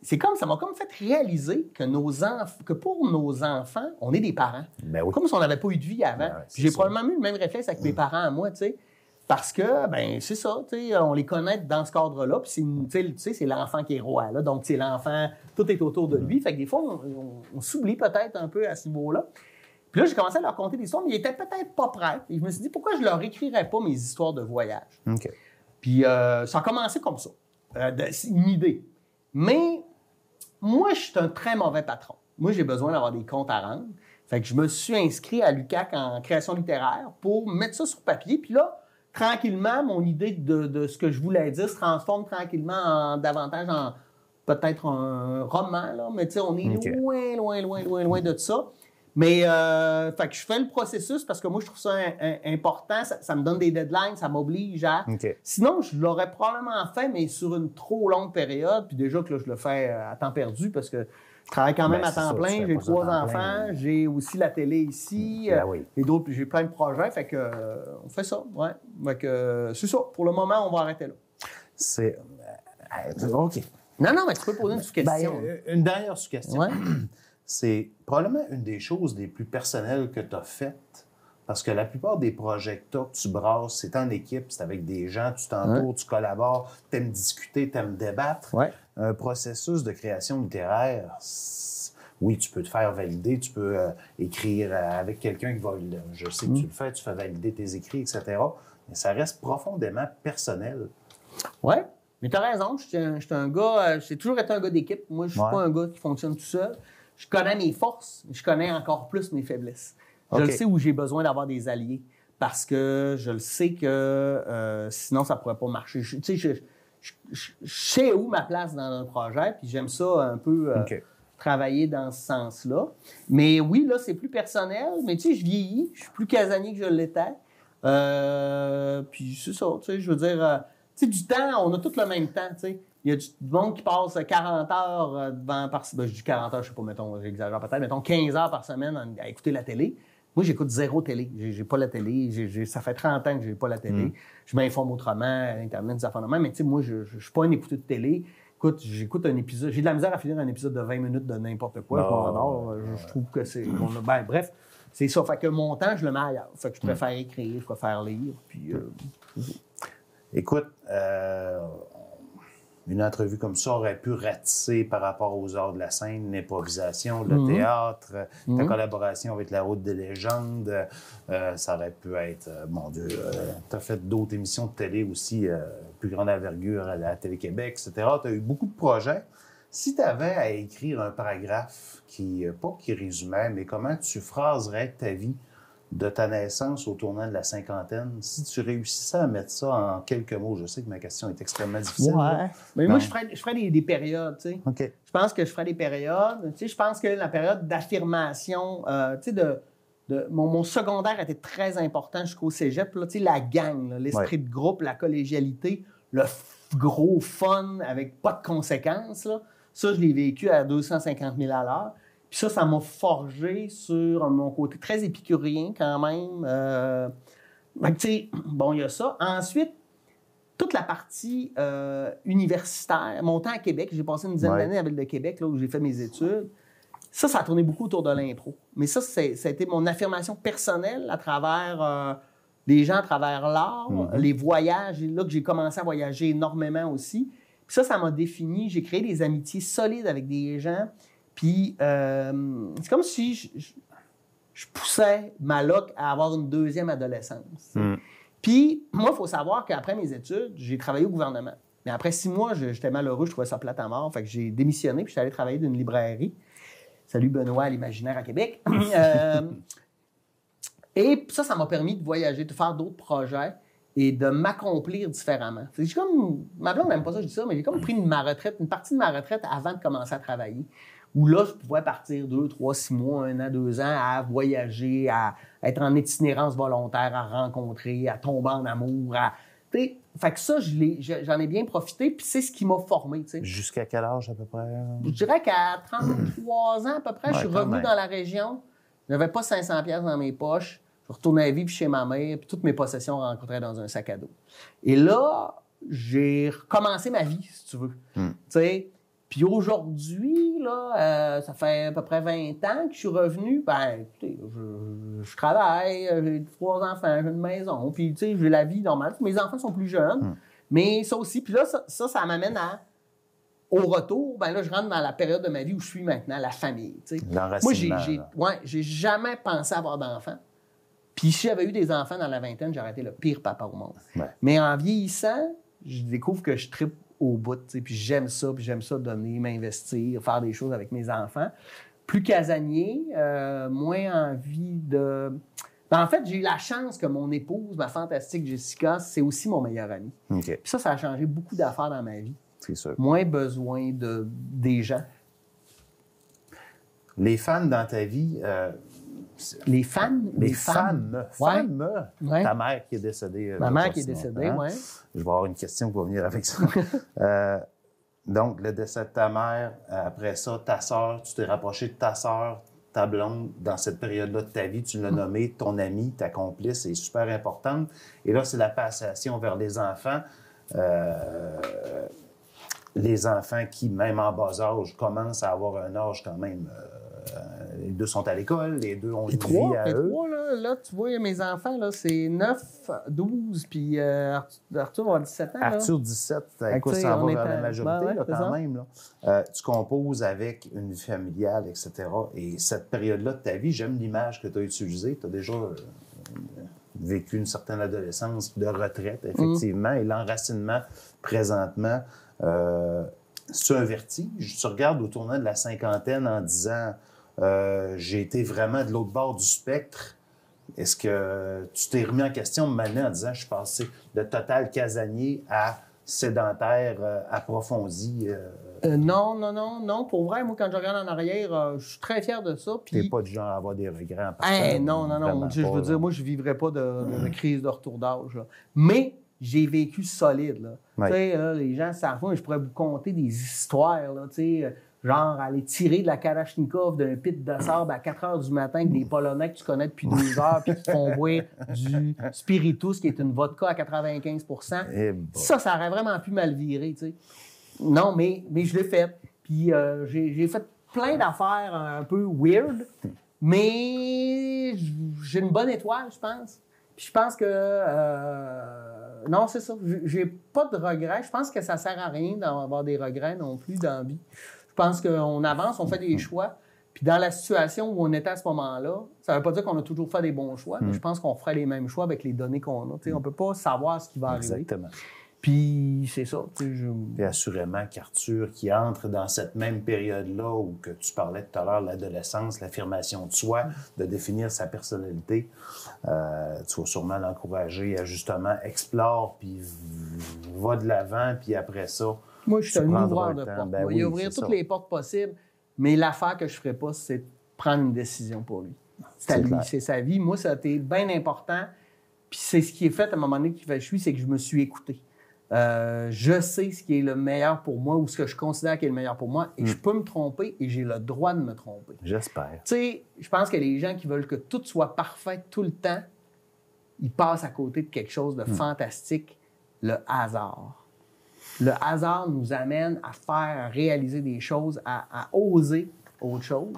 Ça m'a comme fait réaliser que pour nos enfants, on est des parents. Ben oui. Comme si on n'avait pas eu de vie avant. J'ai probablement eu le même réflexe avec mes parents à moi, tu sais. Parce que, ben c'est ça, tu sais, on les connaît dans ce cadre-là. Puis, tu sais, c'est l'enfant qui est roi, là. Donc, c'est l'enfant, tout est autour de lui. Fait que des fois, on s'oublie peut-être un peu à ce niveau-là. Puis là, j'ai commencé à leur conter des histoires, mais ils étaient peut-être pas prêts. Et je me suis dit, pourquoi je leur écrirais pas mes histoires de voyage? OK. Puis, ça a commencé comme ça. C'est une idée. Mais... moi, je suis un très mauvais patron. Moi, j'ai besoin d'avoir des comptes à rendre. Fait que je me suis inscrit à l'UQAC en création littéraire pour mettre ça sur papier. Puis là, tranquillement, mon idée de ce que je voulais dire se transforme tranquillement davantage en peut-être un roman. Là. Mais tu sais, on est loin de ça. Mais fait que je fais le processus parce que moi, je trouve ça important. Ça me donne des deadlines, ça m'oblige à... Okay. Sinon, je l'aurais probablement fait, mais sur une trop longue période. Puis déjà que là, je le fais à temps perdu parce que je travaille quand même à temps plein. J'ai 3 enfants. J'ai aussi la télé ici. Et d'autres, puis j'ai plein de projets. Fait que on fait ça, ouais. Fait que c'est ça. Pour le moment, on va arrêter là. C'est... OK. Non, mais tu peux poser une sous-question. Une dernière sous-question. Ouais. C'est probablement une des choses les plus personnelles que tu as faites. Parce que la plupart des projets que tu brasses, c'est en équipe, c'est avec des gens, tu t'entoures, tu collabores, tu aimes discuter, tu aimes débattre. Ouais. Un processus de création littéraire, oui, tu peux te faire valider, tu peux écrire avec quelqu'un qui va... Je sais que tu le fais valider tes écrits, etc. Mais ça reste profondément personnel. Oui, mais tu as raison. Je suis un gars... j'ai toujours été un gars d'équipe. Moi, je suis pas un gars qui fonctionne tout seul. Je connais mes forces, je connais encore plus mes faiblesses. Je le sais où j'ai besoin d'avoir des alliés parce que je le sais que sinon, ça ne pourrait pas marcher. Je sais où ma place dans un projet, puis j'aime ça un peu travailler dans ce sens-là. Mais oui, là, c'est plus personnel, mais tu sais, je vieillis, je suis plus casanier que je l'étais. Puis c'est ça, tu sais, je veux dire, tu sais, du temps, on a tout le même temps, tu sais. il y a du monde qui passe 40 heures devant je dis 40 heures, je sais pas, mettons, j'exagère peut-être, mettons 15 heures par semaine à écouter la télé. Moi, j'écoute zéro télé. J'ai pas la télé. Ça fait 30 ans que j'ai pas la télé. Je m'informe autrement, Internet, des affaires de même. Mais tu sais, moi, je suis pas un écouteur de télé. Écoute, j'écoute un épisode. J'ai de la misère à finir un épisode de 20 minutes de n'importe quoi. Je m'endors. Je trouve que c'est... bref, c'est ça. Fait que mon temps, je le mets ailleurs. Fait que je préfère écrire, je préfère lire. Puis, écoute, une entrevue comme ça aurait pu ratisser par rapport aux arts de la scène, l'improvisation, le théâtre, ta collaboration avec La Route des légendes. Ça aurait pu être, mon Dieu, tu as fait d'autres émissions de télé aussi, plus grande envergure à la Télé-Québec, etc. Tu as eu beaucoup de projets. Si tu avais à écrire un paragraphe pas qui résumait, mais comment tu phraserais ta vie de ta naissance au tournant de la cinquantaine, si tu réussissais à mettre ça en quelques mots, je sais que ma question est extrêmement difficile. Ouais. Mais moi, je ferais des périodes, tu sais. OK. Je pense que je ferais des périodes. Tu sais, je pense que la période d'affirmation, tu sais, mon secondaire était très important jusqu'au cégep. Là, tu sais, la gang, là, l'esprit de groupe, la collégialité, le gros fun avec pas de conséquences, là. Ça, je l'ai vécu à 250 000 à l'heure. Puis ça m'a forgé sur mon côté très épicurien quand même. Tu sais, bon, il y a ça. Ensuite, toute la partie universitaire, mon temps à Québec, j'ai passé une dizaine d'années à la Ville de Québec, là où j'ai fait mes études. Ça a tourné beaucoup autour de l'impro. Mais ça a été mon affirmation personnelle à travers les gens, à travers l'art, les voyages. Là que j'ai commencé à voyager énormément aussi. Puis ça m'a défini. J'ai créé des amitiés solides avec des gens. Puis, c'est comme si je poussais ma loc à avoir une deuxième adolescence. Puis, moi, il faut savoir qu'après mes études, j'ai travaillé au gouvernement. Mais après 6 mois, j'étais malheureux, je trouvais ça plate à mort. Fait que j'ai démissionné, puis je suis allé travailler dans une librairie. Salut Benoît à l'Imaginaire à Québec. Et ça m'a permis de voyager, de faire d'autres projets et de m'accomplir différemment. J'ai comme, ma blonde n'aime pas ça, je dis ça, mais j'ai comme pris une partie de ma retraite avant de commencer à travailler. Où là, je pouvais partir 2, 3, 6 mois, 1 an, 2 ans à voyager, à être en itinérance volontaire, à rencontrer, à tomber en amour. Fait que ça, j'en ai bien profité, puis c'est ce qui m'a formé. T'sais. Jusqu'à quel âge à peu près? Je dirais qu'à 33 ans à peu près, je suis revenu dans la région. Je n'avais pas 500 pièces dans mes poches. Je retournais à vivre chez ma mère, puis toutes mes possessions rencontraient dans un sac à dos. Et là, j'ai recommencé ma vie, si tu veux. T'sais, puis aujourd'hui, là, ça fait à peu près 20 ans que je suis revenu. Ben, écoutez, je travaille, j'ai 3 enfants, j'ai une maison, puis tu sais, j'ai la vie normale. Mes enfants sont plus jeunes, mais ça aussi. Puis là, ça m'amène au retour. Ben là, je rentre dans la période de ma vie où je suis maintenant, la famille. Tu sais. Moi, j'ai jamais pensé avoir d'enfants. Puis si j'avais eu des enfants dans la vingtaine, j'aurais été le pire papa au monde. Mais en vieillissant, je découvre que je tripe au bout, puis j'aime ça donner, m'investir, faire des choses avec mes enfants. Plus casanier, moins envie de... Ben, en fait, j'ai eu la chance que mon épouse, ma fantastique Jessica, c'est aussi mon meilleur ami. Puis ça a changé beaucoup d'affaires dans ma vie. C'est sûr. Moins besoin des gens. Les fans dans ta vie... Les fans? Les femmes. Ta mère qui est décédée. Ma mère qui est décédée, oui. Je vais avoir une question qui va venir avec ça. Donc, le décès de ta mère, après ça, ta sœur, tu t'es rapproché de ta sœur, ta blonde, dans cette période-là de ta vie, tu l'as nommée ton amie, ta complice, c'est super importante. Et là, c'est la passation vers les enfants. Les enfants qui, même en bas âge, commencent à avoir un âge quand même... les 2 sont à l'école, les 2 ont une vie à eux. 3, là, tu vois, mes enfants, là, c'est 9, 12, puis Arthur va avoir 17 ans. Là. Arthur, 17, écoute, ça va vers la majorité, là, quand même. Là. Tu composes avec une vie familiale, etc. Et cette période-là de ta vie, j'aime l'image que tu as utilisée. Tu as déjà vécu une certaine adolescence de retraite, effectivement, et l'enracinement, présentement, c'est un vertige. Tu regardes au tournant de la cinquantaine en disant j'ai été vraiment de l'autre bord du spectre. Est-ce que tu t'es remis en question maintenant en disant je suis passé de total casanier à sédentaire approfondi? Non. Pour vrai, moi, quand je regarde en arrière, je suis très fier de ça. T'es pas du genre à avoir des regrets en partant? Non. Je veux dire, moi, je ne vivrais pas de crise de retour d'âge. Là. Mais j'ai vécu solide. Là. Ouais. Tu sais, là, les gens savent pas, je pourrais vous conter des histoires, là, tu sais, genre aller tirer de la Kalachnikov d'un pit de sable à 4 heures du matin avec des Polonais que tu connais depuis 2 heures puis qui te font boire du Spiritus, qui est une vodka à 95 Ça aurait vraiment pu mal virer, tu sais. Non, mais je l'ai fait. Puis j'ai fait plein d'affaires un peu weird, mais j'ai une bonne étoile, je pense. Puis je pense que... non, c'est ça. J'ai pas de regrets. Je pense que ça sert à rien d'avoir des regrets non plus dans la vie. Je pense qu'on avance, on fait des choix. Puis dans la situation où on était à ce moment-là, ça ne veut pas dire qu'on a toujours fait des bons choix, mais je pense qu'on ferait les mêmes choix avec les données qu'on a. T'sais, on ne peut pas savoir ce qui va arriver. Exactement. Puis c'est ça. Et assurément qu'Arthur, qui entre dans cette même période-là où que tu parlais tout à l'heure, l'adolescence, l'affirmation de soi, de définir sa personnalité, tu vas sûrement l'encourager à justement explore, puis va de l'avant, puis après ça... Moi, je suis un ouvreur de portes. Il va ouvrir toutes les portes possibles, mais l'affaire que je ne ferais pas, c'est de prendre une décision pour lui. C'est à lui, c'est sa vie. Moi, ça a été bien important. Puis c'est ce qui est fait à un moment donné qui fait chuis, c'est que je me suis écouté. Je sais ce qui est le meilleur pour moi ou ce que je considère qui est le meilleur pour moi et je peux me tromper et j'ai le droit de me tromper. J'espère. Tu sais, je pense que les gens qui veulent que tout soit parfait tout le temps, ils passent à côté de quelque chose de fantastique, le hasard. Le hasard nous amène à faire, à réaliser des choses, à oser autre chose.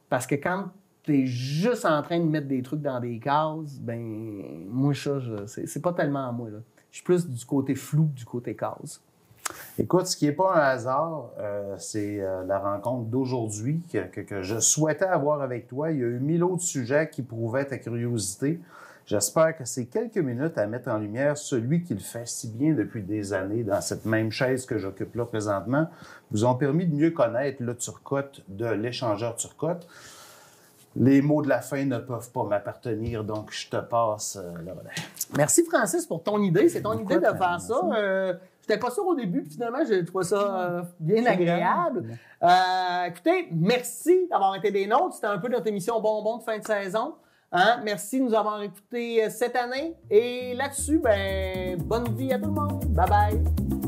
Parce que quand tu es juste en train de mettre des trucs dans des cases, ben moi, ça, c'est pas tellement à moi, là. Je suis plus du côté flou que du côté case. Écoute, ce qui n'est pas un hasard, c'est la rencontre d'aujourd'hui que je souhaitais avoir avec toi. Il y a eu 1000 autres sujets qui prouvaient ta curiosité. J'espère que ces quelques minutes à mettre en lumière celui qui le fait si bien depuis des années dans cette même chaise que j'occupe là présentement vous ont permis de mieux connaître le Turcotte de l'échangeur Turcotte. Les mots de la fin ne peuvent pas m'appartenir, donc je te passe le relais. Merci Francis pour ton idée. C'est ton idée de faire ça. Je n'étais pas sûr au début, puis finalement, j'ai trouvé ça bien agréable. Écoutez, merci d'avoir été des nôtres. C'était un peu notre émission bonbon de fin de saison. Hein? Merci de nous avoir écoutés cette année. Et là-dessus, ben, bonne vie à tout le monde. Bye bye.